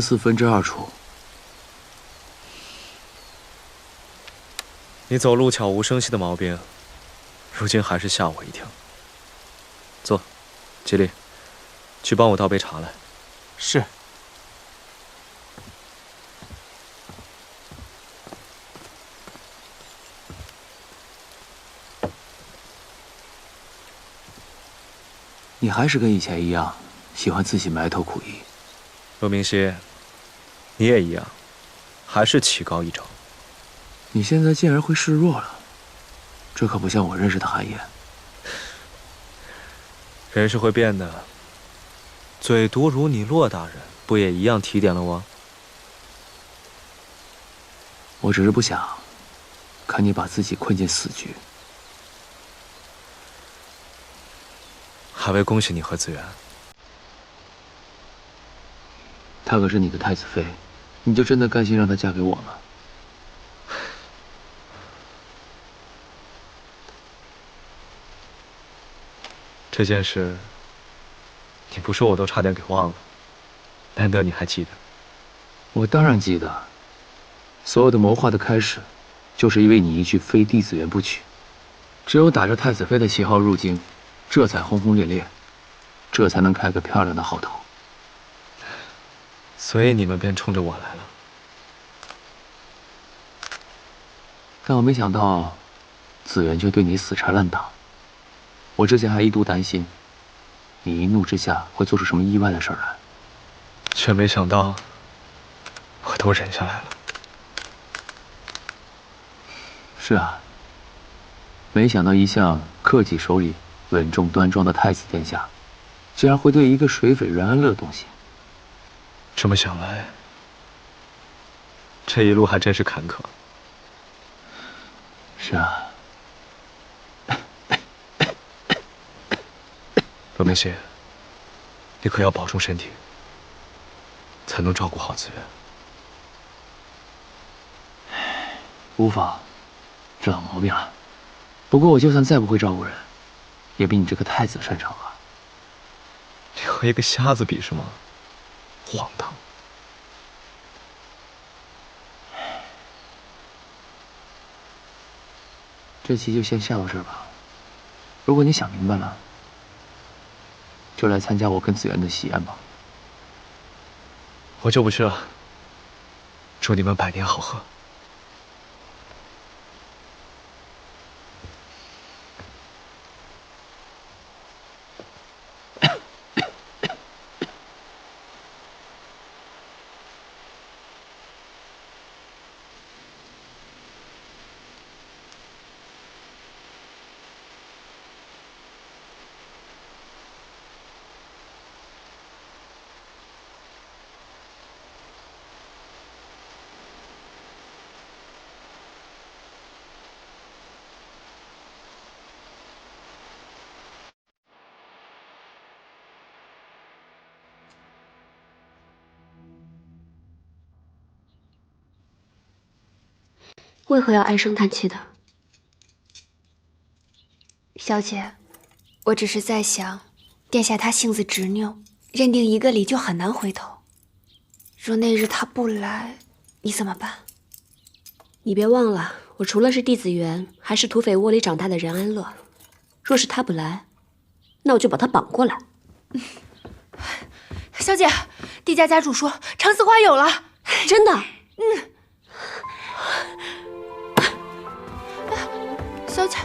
A: 2/14处。
G: 你走路悄无声息的毛病，如今还是吓我一跳。坐，吉利，去帮我倒杯茶来。
K: 是。
A: 你还是跟以前一样，喜欢自己埋头苦艺。
G: 陆明熙，你也一样，还是棋高一筹。
A: 你现在竟然会示弱了，这可不像我认识的寒夜。
G: 人是会变的，最多如你骆大人，不也一样提点了我？
A: 我只是不想看你把自己困进死局。
G: 还未恭喜你和子元。
A: 她可是你的太子妃，你就真的甘心让她嫁给我吗？
G: 这件事，你不说我都差点给忘了，难得你还记得。
A: 我当然记得。所有的谋划的开始，就是因为你一句非弟子园不娶，只有打着太子妃的旗号入京，这才轰轰烈烈，这才能开个漂亮的好头。
G: 所以你们便冲着我来了。
A: 但我没想到，子元却对你死缠烂打。我之前还一度担心，你一怒之下会做出什么意外的事儿来，
G: 却没想到，我都忍下来了。
A: 是啊，没想到一向克己守礼、稳重端庄的太子殿下，竟然会对一个水匪任安乐动心。
G: 这么想来，这一路还真是坎坷。
A: 是啊。
G: 陆明熙，你可要保重身体，才能照顾好子元。
A: 无妨，这老毛病了。不过我就算再不会照顾人，也比你这个太子擅长啊。
G: 你和一个瞎子比是吗？荒唐。
A: 这期就先下到这儿吧。如果你想明白了，就来参加我跟子元的喜宴吧。
G: 我就不去了。祝你们百年好合。
C: 为何要唉声叹气的？
J: 小姐，我只是在想，殿下他性子执拗，认定一个理就很难回头。若那日他不来，你怎么办？
C: 你别忘了，我除了是弟子园，还是土匪窝里长大的任安乐。若是他不来，那我就把他绑过来。
J: 小姐，帝家家主说长丝花有了，
C: 真的？
J: 小姐，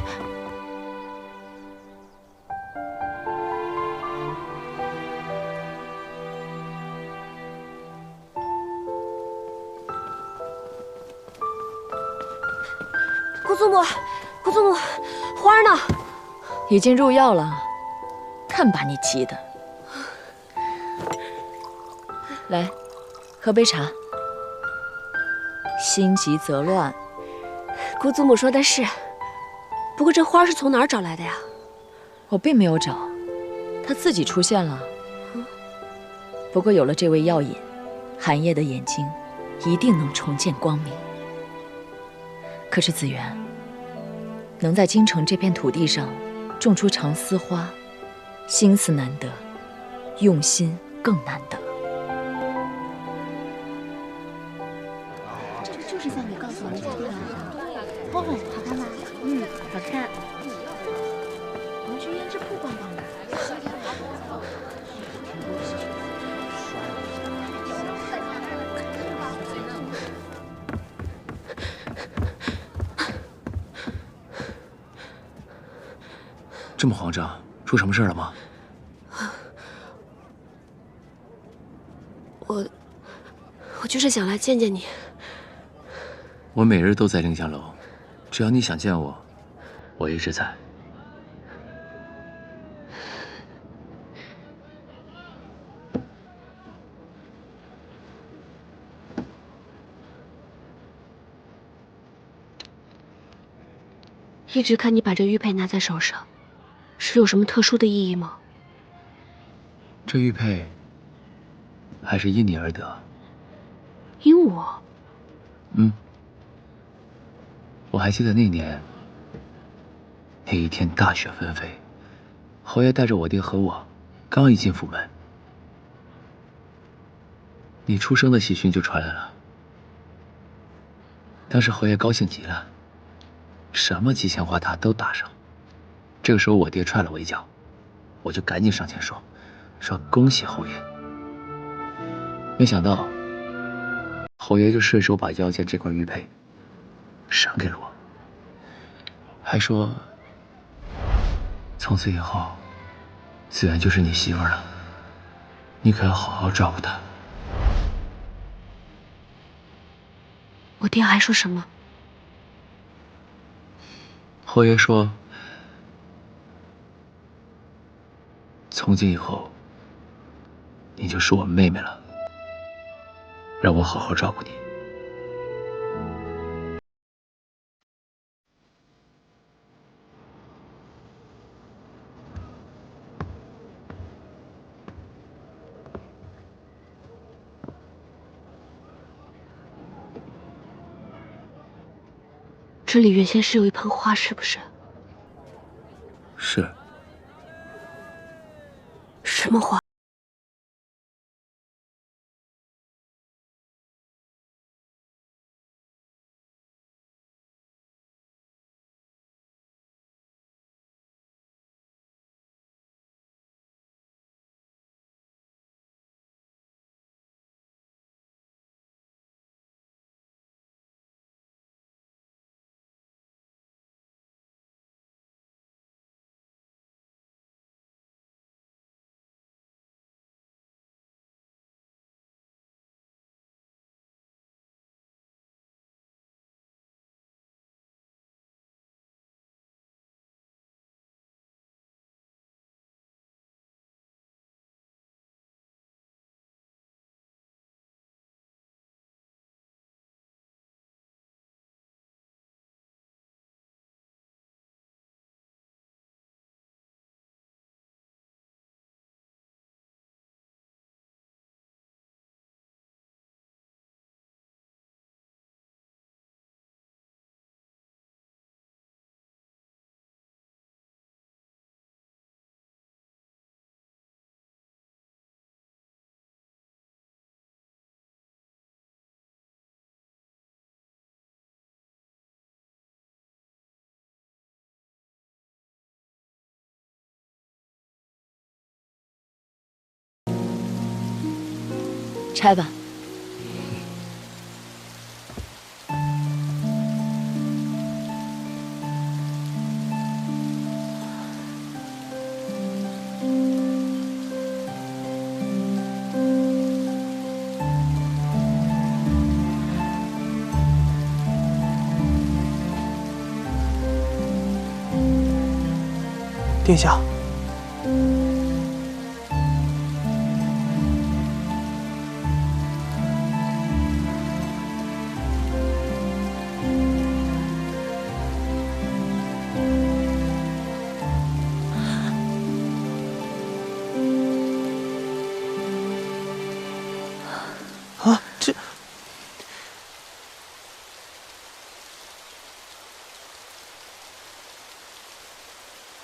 C: 姑祖母，姑祖母，花儿呢？
F: 已经入药了，看把你急的。来，喝杯茶。心急则乱。
C: 姑祖母说的是。不过这花是从哪儿找来的呀？
F: 我并没有找，它自己出现了。不过有了这味药引，寒夜的眼睛一定能重见光明。可是子元，能在京城这片土地上种出长丝花，心思难得，用心更难得。
A: 这么慌张？出什么事了吗？
C: 我就是想来见见你。
A: 我每日都在凌香楼，只要你想见我，我一直在。
C: 一直看你把这玉佩拿在手上，是有什么特殊的意义吗？
A: 这玉佩还是因你而得。
C: 因我？
A: 我还记得那年，那一天大雪纷飞，侯爷带着我爹和我，刚一进府门，你出生的喜讯就传来了。当时侯爷高兴极了，什么吉祥话他都打上。这个时候我爹踹了我一脚，我就赶紧上前说恭喜侯爷。没想到侯爷就顺手把腰间这块玉佩赏给了我，还说从此以后子媛就是你媳妇了，你可要好好照顾她。
C: 我爹还说什么？
A: 侯爷说从今以后你就是我妹妹了，让我好好照顾你。
C: 这里原先是有一盆花，是不是？
A: 是。
C: 什么花？
F: 拆吧。
K: 殿下。啊，这……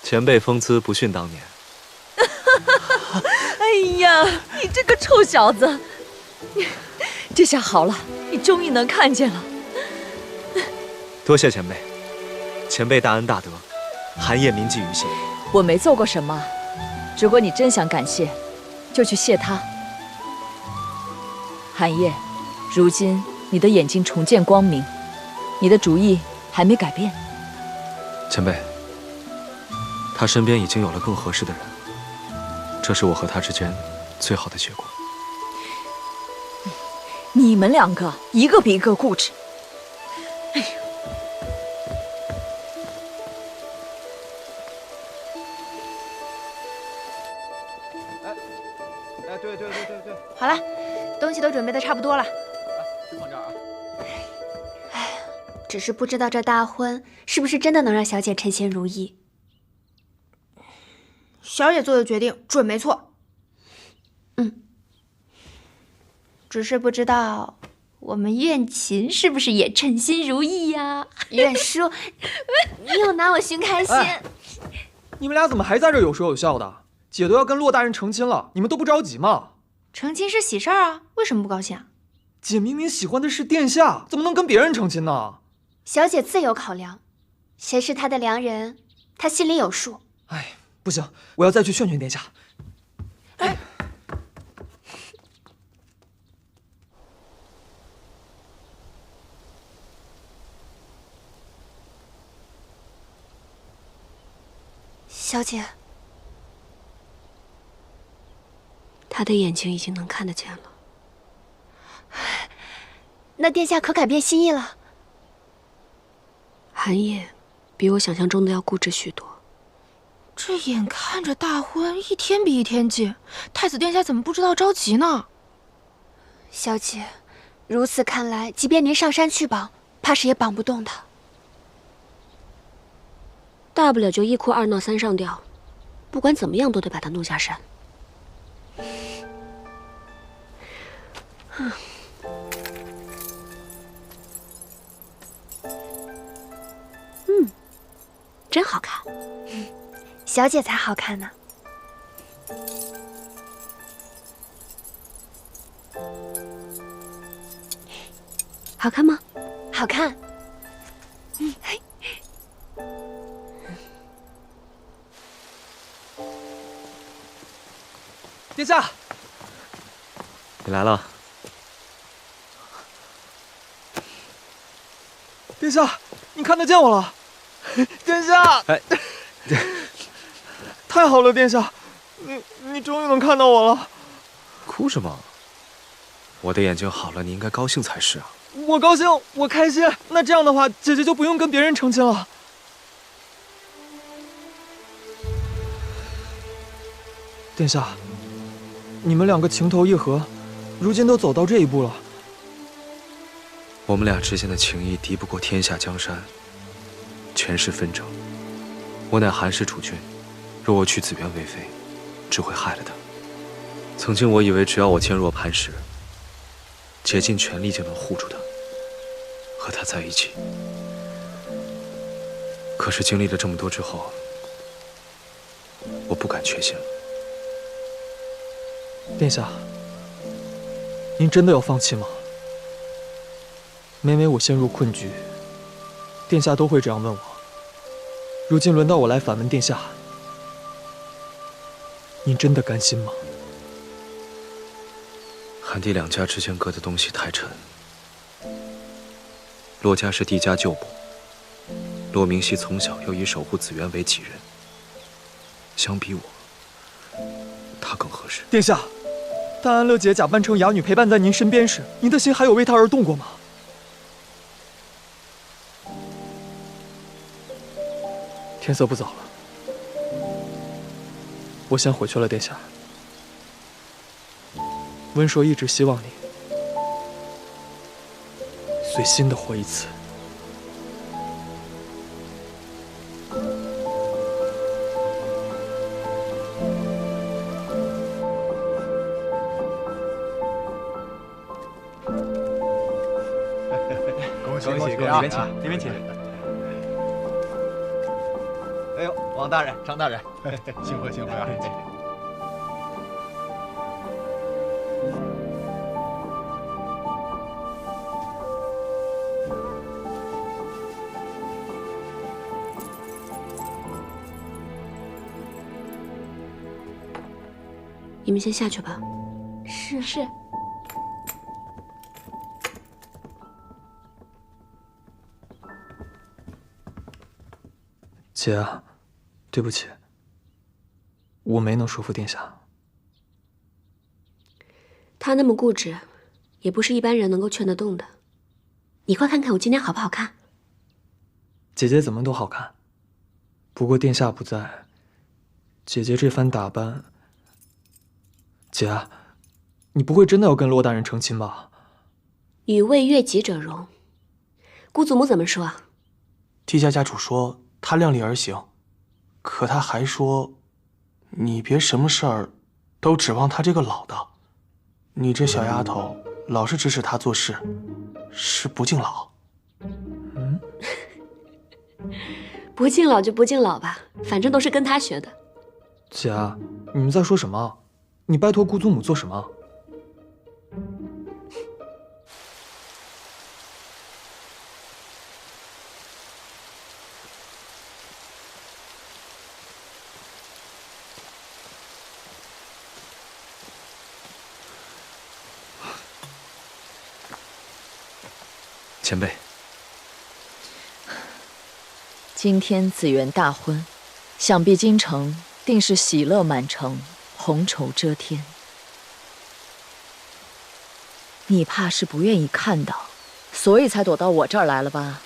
G: 前辈风姿不逊当年。
F: 哎呀，你这个臭小子！这下好了，你终于能看见了。
G: 多谢前辈，前辈大恩大德，寒夜铭记于心。
F: 我没做过什么，如果你真想感谢，就去谢他。寒夜，如今你的眼睛重见光明，你的主意还没改变。
G: 前辈，他身边已经有了更合适的人，这是我和他之间最好的结果。
F: 你们两个一个比一个固执。哎呀，
J: 对，好了，东西都准备的差不多了，
K: 先放这儿啊。
B: 只是不知道这大婚是不是真的能让小姐称心如意。
J: 小姐做的决定准没错。只是不知道我们苑琴是不是也称心如意呀？
B: 苑叔，你又拿我寻开心。
K: 你们俩怎么还在这有说有笑的？姐都要跟骆大人成亲了，你们都不着急吗？
J: 成亲是喜事儿啊，为什么不高兴啊？
K: 姐明明喜欢的是殿下，怎么能跟别人成亲呢？
B: 小姐自有考量，谁是她的良人，她心里有数。
K: 哎，不行，我要再去劝劝殿下。
J: 哎，
B: 小姐，
C: 他的眼睛已经能看得见了。
B: 那殿下可改变心意了？
C: 寒夜比我想象中的要固执许多。
J: 这眼看着大婚一天比一天近，太子殿下怎么不知道着急呢？
B: 小姐，如此看来，即便您上山去绑，怕是也绑不动他。
C: 大不了就一哭二闹三上吊，不管怎么样都得把他弄下山。真好看。
B: 小姐才好看呢。
C: 好看吗？
B: 好看。
K: 殿下，
G: 你来了。
K: 殿下，你看得见我了。殿下，
G: 哎，
K: 太好了，殿下，你终于能看到我了。
G: 哭什么？我的眼睛好了，你应该高兴才是啊。
K: 我高兴，我开心。那这样的话，姐姐就不用跟别人成亲了。殿下，你们两个情投意合，如今都走到这一步了。
G: 我们俩之间的情谊敌不过天下江山，权势纷争。我乃韩氏主君，若我娶紫渊为妃，只会害了她。曾经我以为只要我坚若磐石，竭尽全力就能护住她，和她在一起。可是经历了这么多之后，我不敢确信了。
K: 殿下，您真的要放弃吗？每每我陷入困局，殿下都会这样问我。如今轮到我来反问殿下，您真的甘心吗？
G: 韩帝两家之间隔的东西太沉。骆家是帝家旧部，骆明熙从小又以守护紫渊为己任。相比我，他更合适。
K: 殿下，当安乐姐假扮成哑女陪伴在您身边时，您的心还有为她而动过吗？天色不早了，我先回去了，殿下。温硕一直希望你随心的活一次。
I: 恭喜
K: 里边请，里边请。
I: 哎呦，王大人、张大人，幸会幸会啊！
C: 你们先下去吧。
B: 是。
K: 姐啊，对不起。我没能说服殿下。
C: 他那么固执，也不是一般人能够劝得动的。你快看看我今天好不好看？
K: 姐姐怎么都好看，不过殿下不在，姐姐这番打扮……姐，你不会真的要跟骆大人成亲吧？
C: 与未悦己者容。姑祖母怎么说啊？
L: 替下家主说他量力而行，可他还说，你别什么事儿都指望他这个老的，你这小丫头老是指使他做事，是不敬老。
K: 嗯，
C: 不敬老就不敬老吧，反正都是跟他学的。
K: 姐，你们在说什么？你拜托姑祖母做什么？
G: 前辈，
F: 今天紫园大婚，想必京城定是喜乐满城，红绸遮天。你怕是不愿意看到，所以才躲到我这儿来了吧？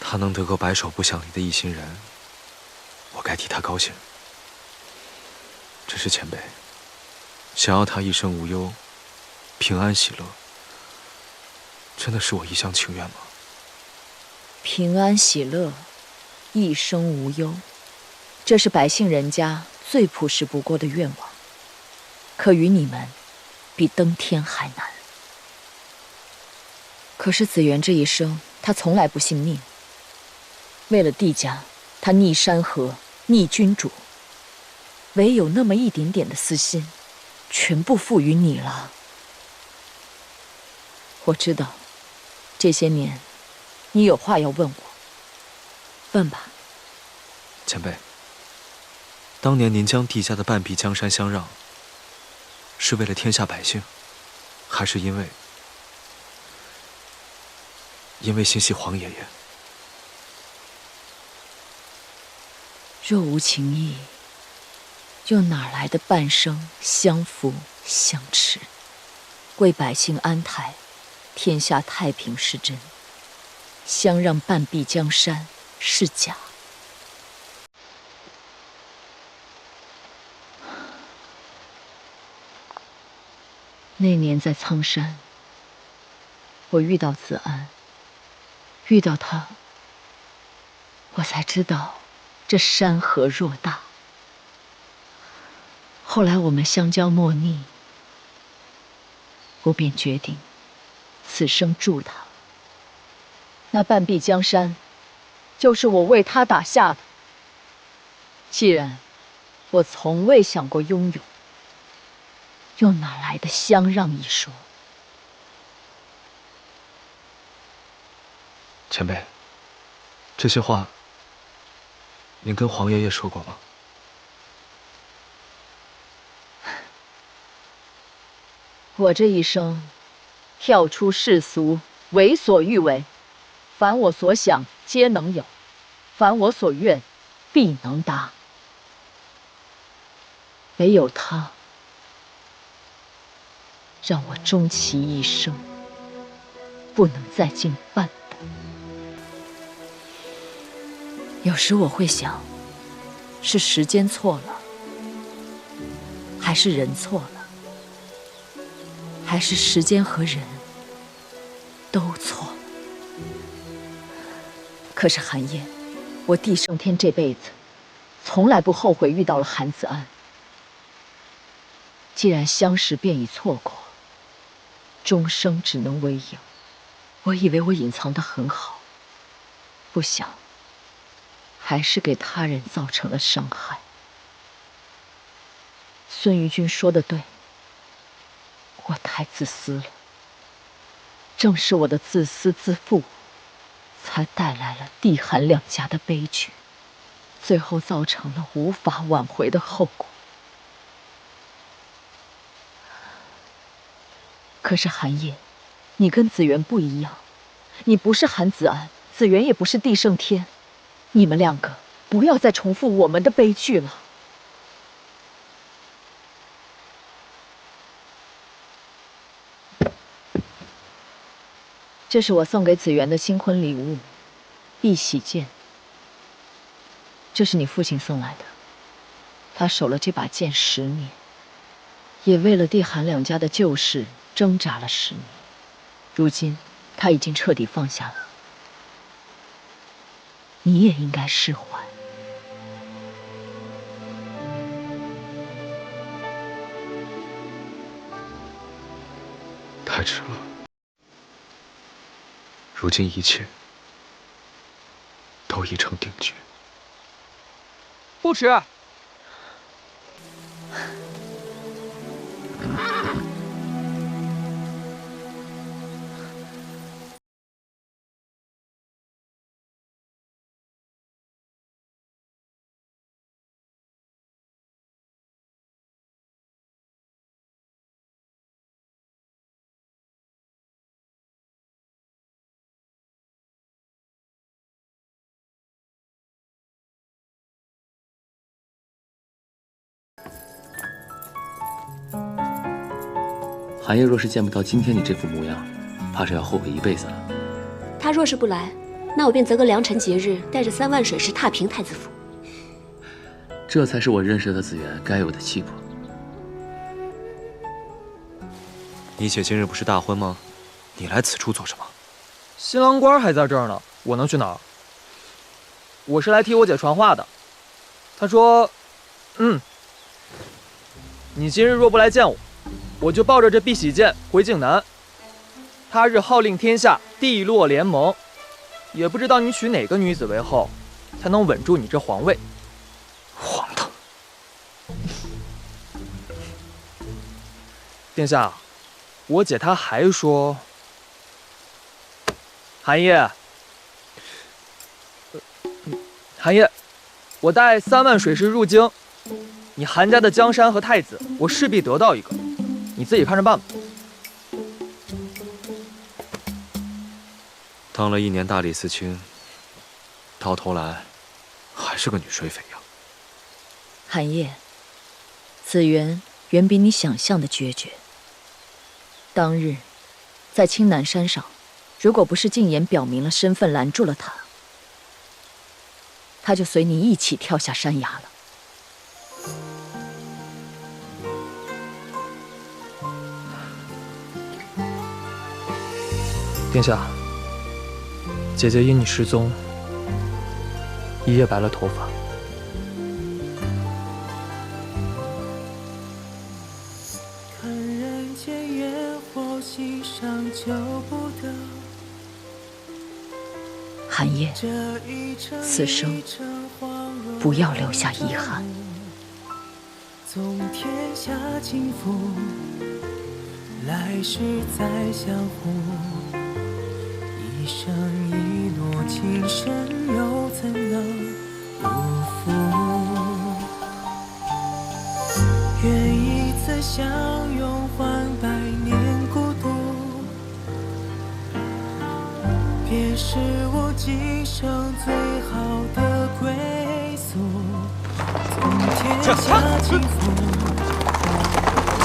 G: 他能得个白首不相离的一心人，我该替他高兴。只是前辈，想要他一生无忧，平安喜乐，真的是我一厢情愿吗？
F: 平安喜乐，一生无忧，这是百姓人家最朴实不过的愿望，可与你们比登天还难。可是紫园这一生，他从来不信命。为了帝家，他逆山河，逆君主，唯有那么一点点的私心，全部付于你了。我知道，这些年，你有话要问我，问吧。
G: 前辈，当年您将帝家的半壁江山相让，是为了天下百姓，还是因为心系皇爷爷？
F: 若无情义，又哪来的半生相扶相持？为百姓安泰，天下太平是真，相让半壁江山是假。那年在苍山，我遇到子安，遇到他，我才知道这山河偌大。后来我们相交莫逆，我便决定此生助他。那半壁江山，就是我为他打下的。既然我从未想过拥有，又哪来的相让一说？
G: 前辈，这些话，您跟皇爷爷说过吗？
F: 我这一生，跳出世俗，为所欲为，凡我所想，皆能有；凡我所愿，必能达。唯有他，让我终其一生，不能再进半步。有时我会想，是时间错了，还是人错了？还是时间和人都错了。可是韩烨，我帝圣天这辈子从来不后悔遇到了韩子安。既然相识便已错过，终生只能为赢。我以为我隐藏得很好，不想还是给他人造成了伤害。孙玉君说得对，我太自私了，正是我的自私自负，才带来了帝韩两家的悲剧，最后造成了无法挽回的后果。可是韩烨，你跟紫园不一样，你不是韩子安，紫园也不是帝圣天，你们两个不要再重复我们的悲剧了。这是我送给子源的新婚礼物，碧玺剑。这是你父亲送来的，他守了这把剑10年，也为了帝韩两家的旧事挣扎了10年。如今他已经彻底放下了，你也应该释怀。
G: 太迟了，如今一切都已成定局。
K: 不迟。
A: 韩烨若是见不到今天你这副模样，怕是要后悔一辈子了。
C: 他若是不来，那我便择个良辰节日，带着3万水师踏平太子府。
A: 这才是我认识的子源该有的气魄。
G: 你姐今日不是大婚吗？你来此处做什么？
K: 新郎官还在这儿呢，我能去哪儿？我是来替我姐传话的。她说：“你今日若不来见我，我就抱着这碧玺剑回靖南。他日号令天下，地落联盟。也不知道你娶哪个女子为后，才能稳住你这皇位。”
G: 荒唐！
K: 殿下，我姐她还说，韩烨，韩烨，我带3万水师入京，你韩家的江山和太子，我势必得到一个，你自己看着办吧。
G: 当了1年大理寺卿，到头来还是个女水匪呀。
F: 韩烨，子源远比你想象的决绝。当日，在青南山上，如果不是禁言表明了身份，拦住了他，他就随你一起跳下山崖了。
K: 殿下，姐姐因你失踪，一夜白了头发。
F: 韩烨，此生不要留下遗憾。
M: 纵天下倾覆，来世再相互。一生一诺，情深又怎能不负？愿一次相拥，换百年孤独。别是我今生最好的归宿。纵天下倾覆，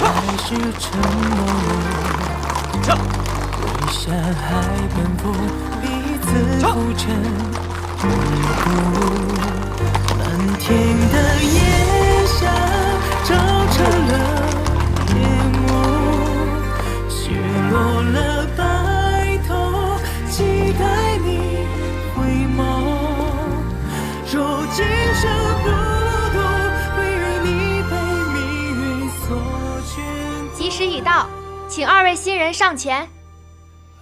M: 来世沉默路。为山海奔赴，彼此浮沉永不。漫天的夜霞，照成了夜幕，雪落了白头，期待你回眸。若今生孤独，会与你被命运所卷。
J: 吉时已到，请2位新人上前。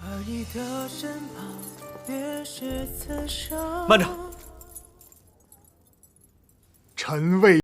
M: 而你的身旁，越是此生。
H: 慢着，臣为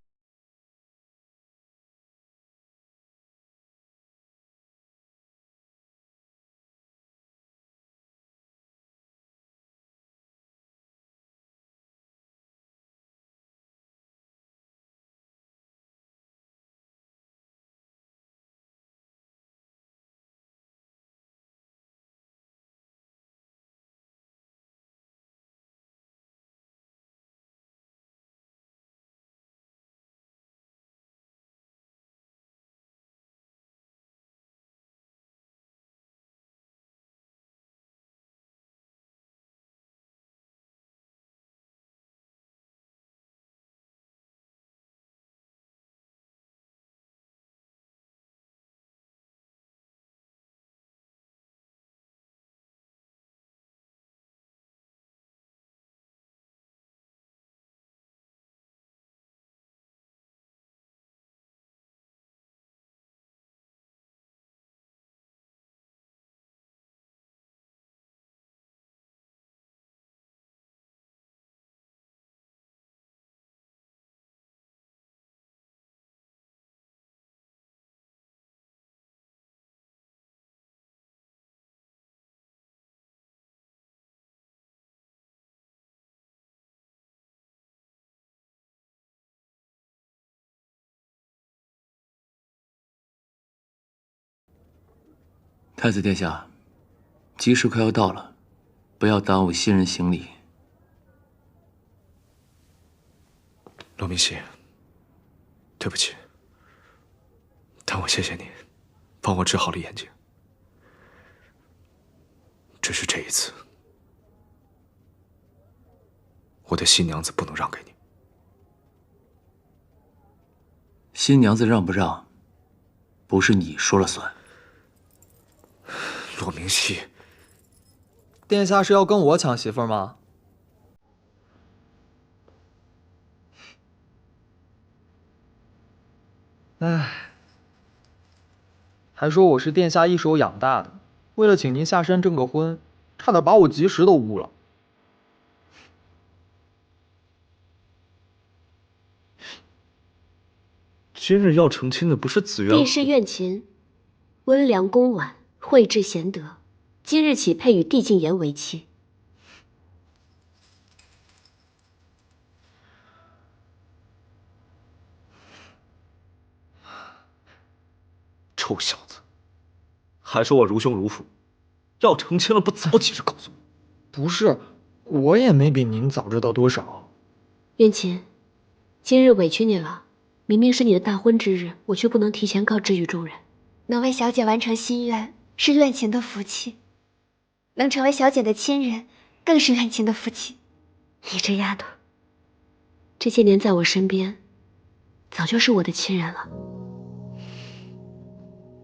A: 太子殿下，吉时快要到了，不要耽误新人行礼。
G: 罗明熙，对不起，但我谢谢你，帮我治好了眼睛。只是这一次，我的新娘子不能让给你。
A: 新娘子让不让，不是你说了算。
G: 罗明熙，
K: 殿下是要跟我抢媳妇儿吗？唉，还说我是殿下一手养大的，为了请您下山证个婚，差点把我吉时都误了。
N: 今日要成亲的不是紫苑？
C: 帝室苑嫔，温良恭婉，惠智贤德，今日起配与帝静言为妻。
N: 臭小子，还说我如兄如父，要成亲了不早几日告诉我？
K: 不是，我也没比您早知道多少。
C: 苑嫔，今日委屈你了。明明是你的大婚之日，我却不能提前告知于众人。
J: 能为小姐完成心愿，是苑嫔的福气；能成为小姐的亲人，更是苑嫔的福气。
C: 你这丫头，这些年在我身边，早就是我的亲人了。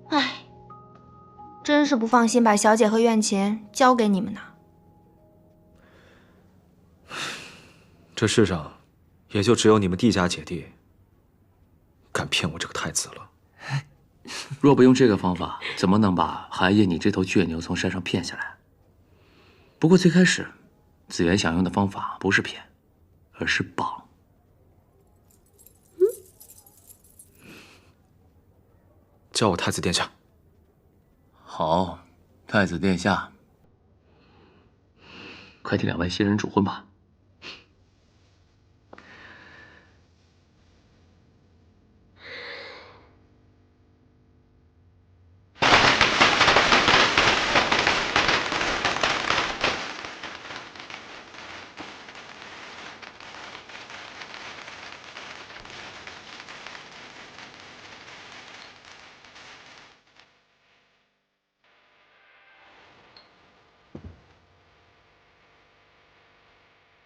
J: 唉，真是不放心把小姐和苑嫔交给你们呢。
G: 这世上，也就只有你们帝家姐弟敢骗我这个太子了。
A: 若不用这个方法，怎么能把寒夜你这头倔牛从山上骗下来？不过最开始，紫妍想用的方法不是骗，而是绑。
G: 叫我太子殿下。
A: 好，太子殿下，快替两位新人主婚吧。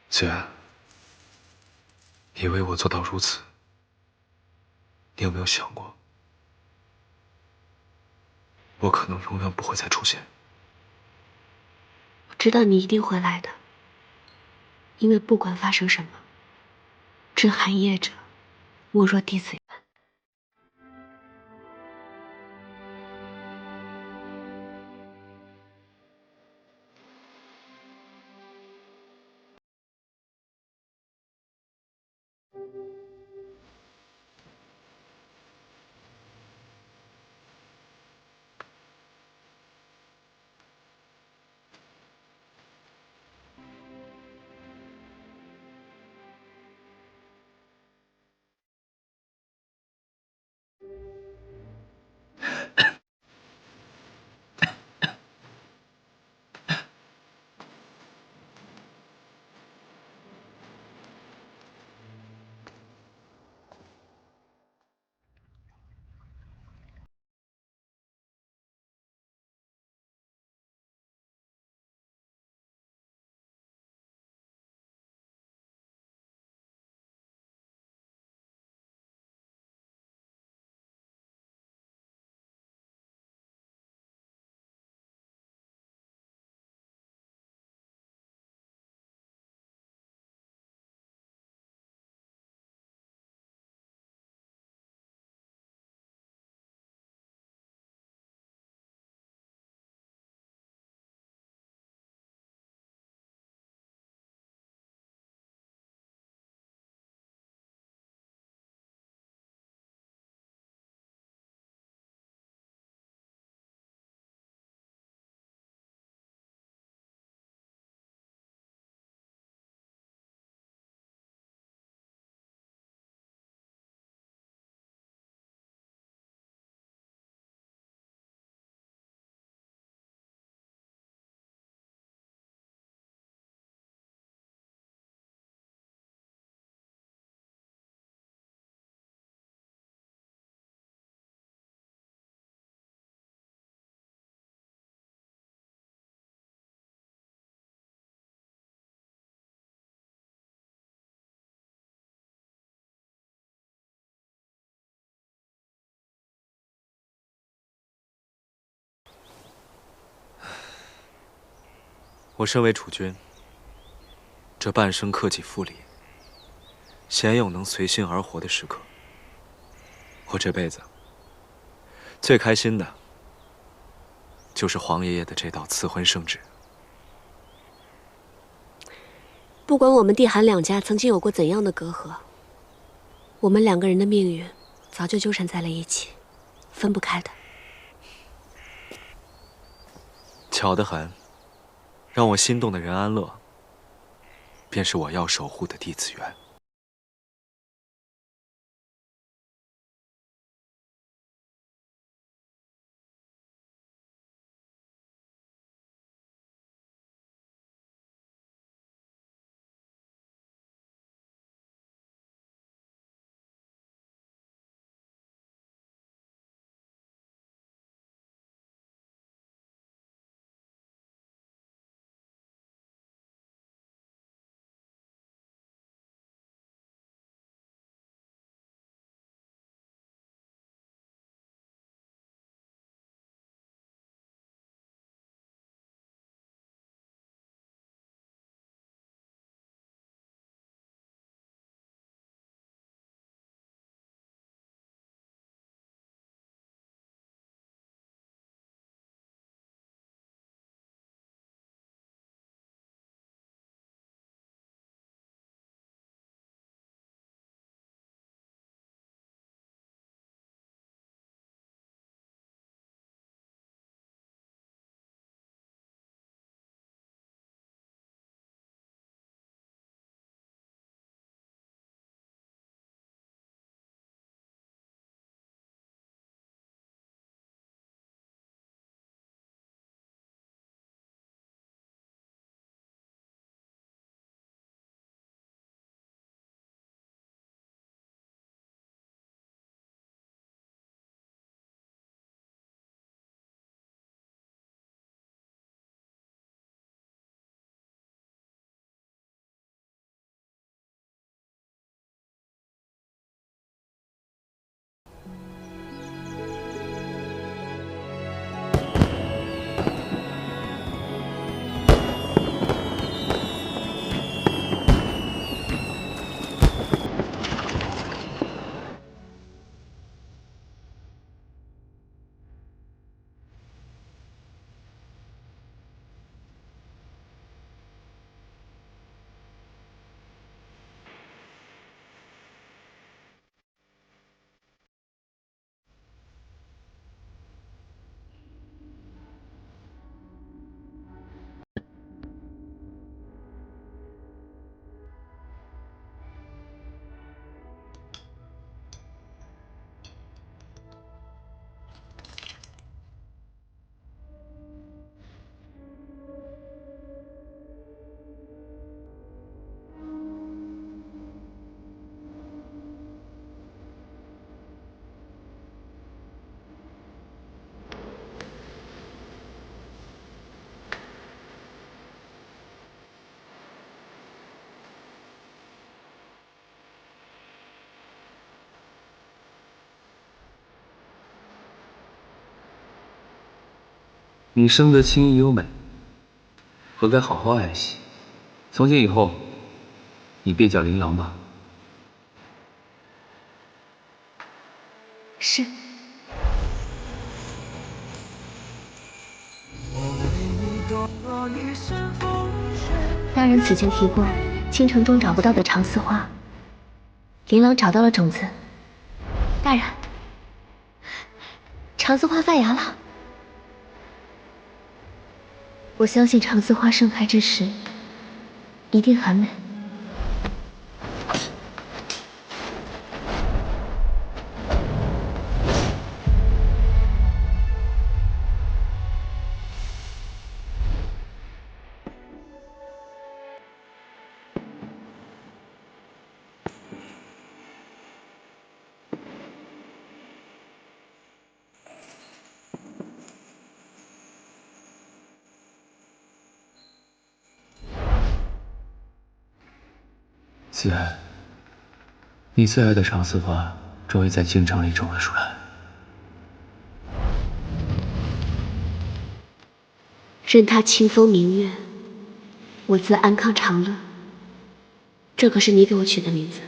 G: 姐，你为我做到如此，你有没有想过，我可能永远不会再出现？
C: 我知道你一定会来的，因为不管发生什么，知寒夜者，莫若弟子。
G: 我身为储君，这半生克己复礼，鲜有能随心而活的时刻。我这辈子最开心的，就是皇爷爷的这道赐婚圣旨。
C: 不管我们帝韩两家曾经有过怎样的隔阂，我们两个人的命运早就纠缠在了一起，分不开的。
G: 巧得很，让我心动的任安乐，便是我要守护的弟子园。
A: 你生得清逸优美，我该好好爱惜。从今以后，你便叫琳琅吧。
B: 是。大人此前提过，倾城中找不到的长丝花，琳琅找到了种子。大人，长丝花发芽了。我相信长丝花盛开之时，一定很美。
A: 子安，你最爱的长丝花终于在京城里种了出来。
C: 任它清风明月，我自安康长乐，这可是你给我取的名字。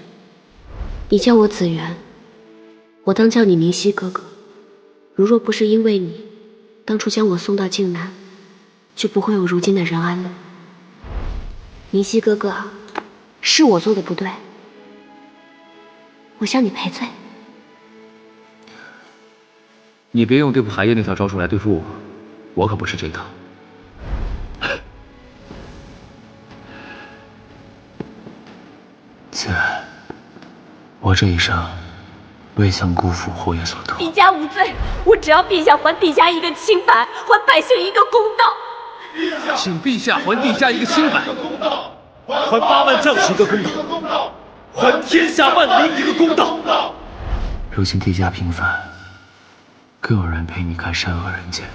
C: 你叫我紫源，我当叫你明熙哥哥。如若不是因为你当初将我送到靖南，就不会有如今的仁安了。明熙哥哥，是我做的不对，我向你赔罪。
A: 你别用对付寒夜那套招数来对付我，我可不是这一套。子安，我这一生未曾辜负侯爷所托。
C: 陛下无罪，我只要陛下还陛下一个清白，还百姓一个公道。
A: 请陛下还陛下一个清白，
N: 还8万将士一个公道，还天下万民一个公道。
A: 如今地价平凡，更有人陪你看山河人间。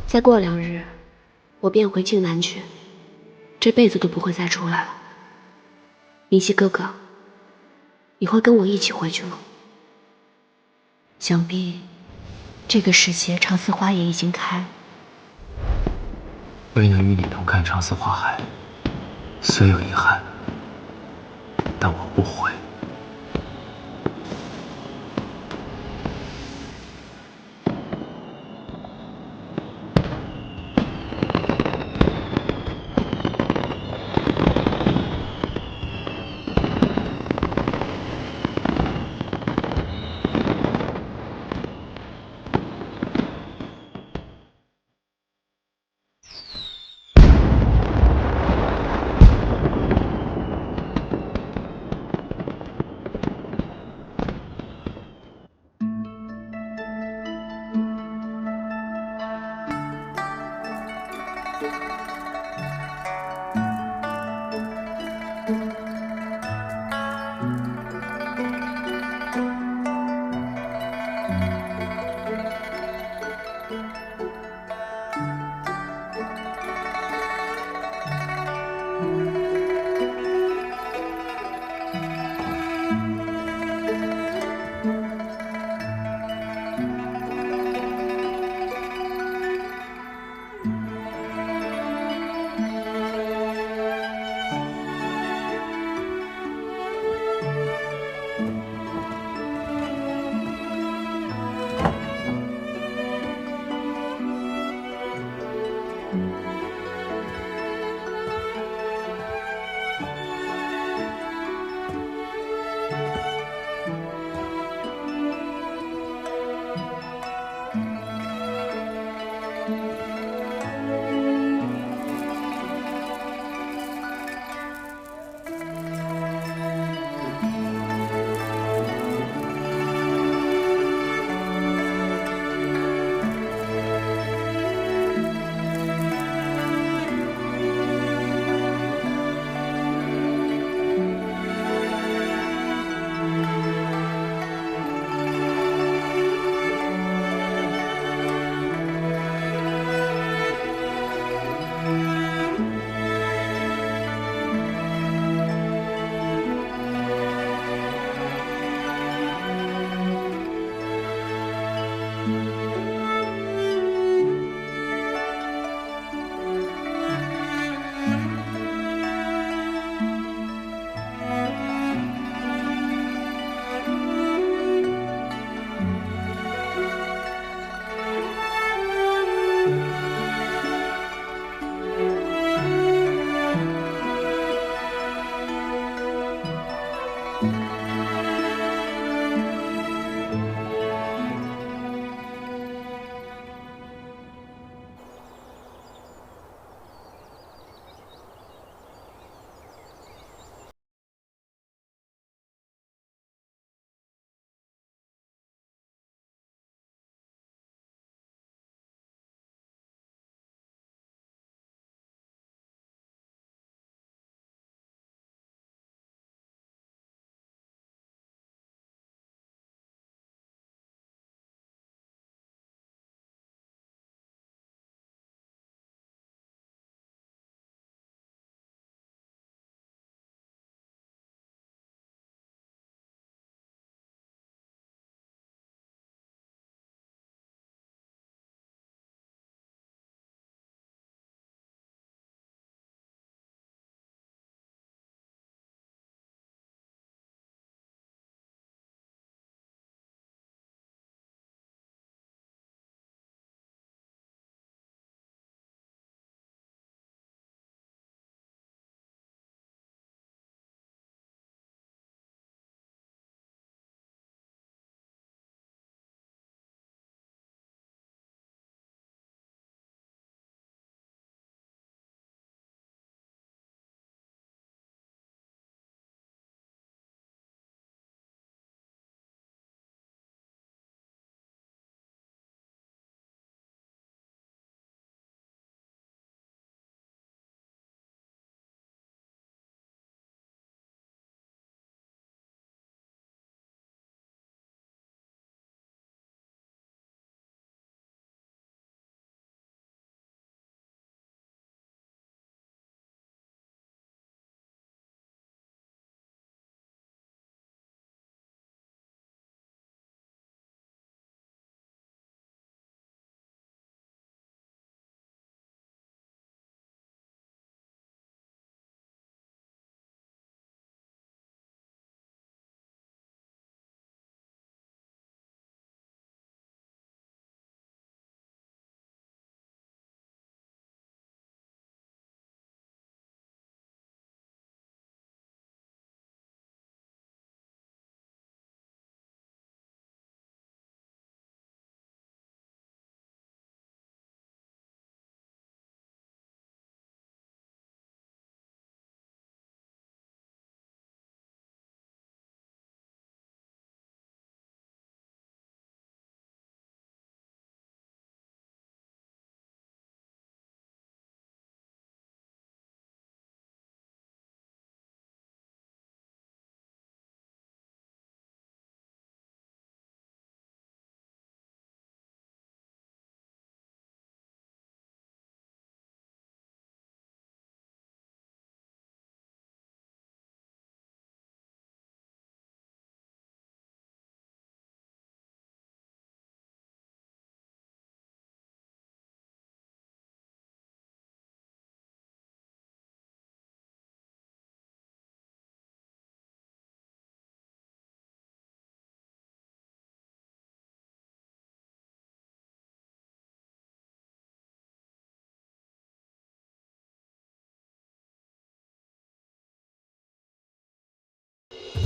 C: 再过2日，我便回靖南去，这辈子都不会再出来了。明熙哥哥，你会跟我一起回去吗？想必这个时节长丝花也已经开。
A: 未能与你同看长丝花海，虽有遗憾，但我不悔。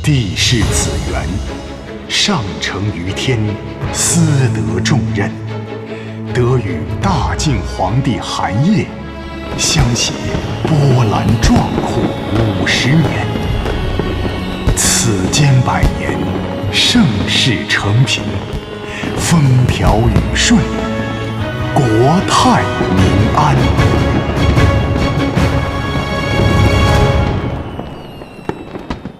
O: 帝释子元，上承于天，私得重任，得与大晋皇帝韩业相携波澜壮阔50年。此间百年，盛世承平，风调雨顺，国泰民安。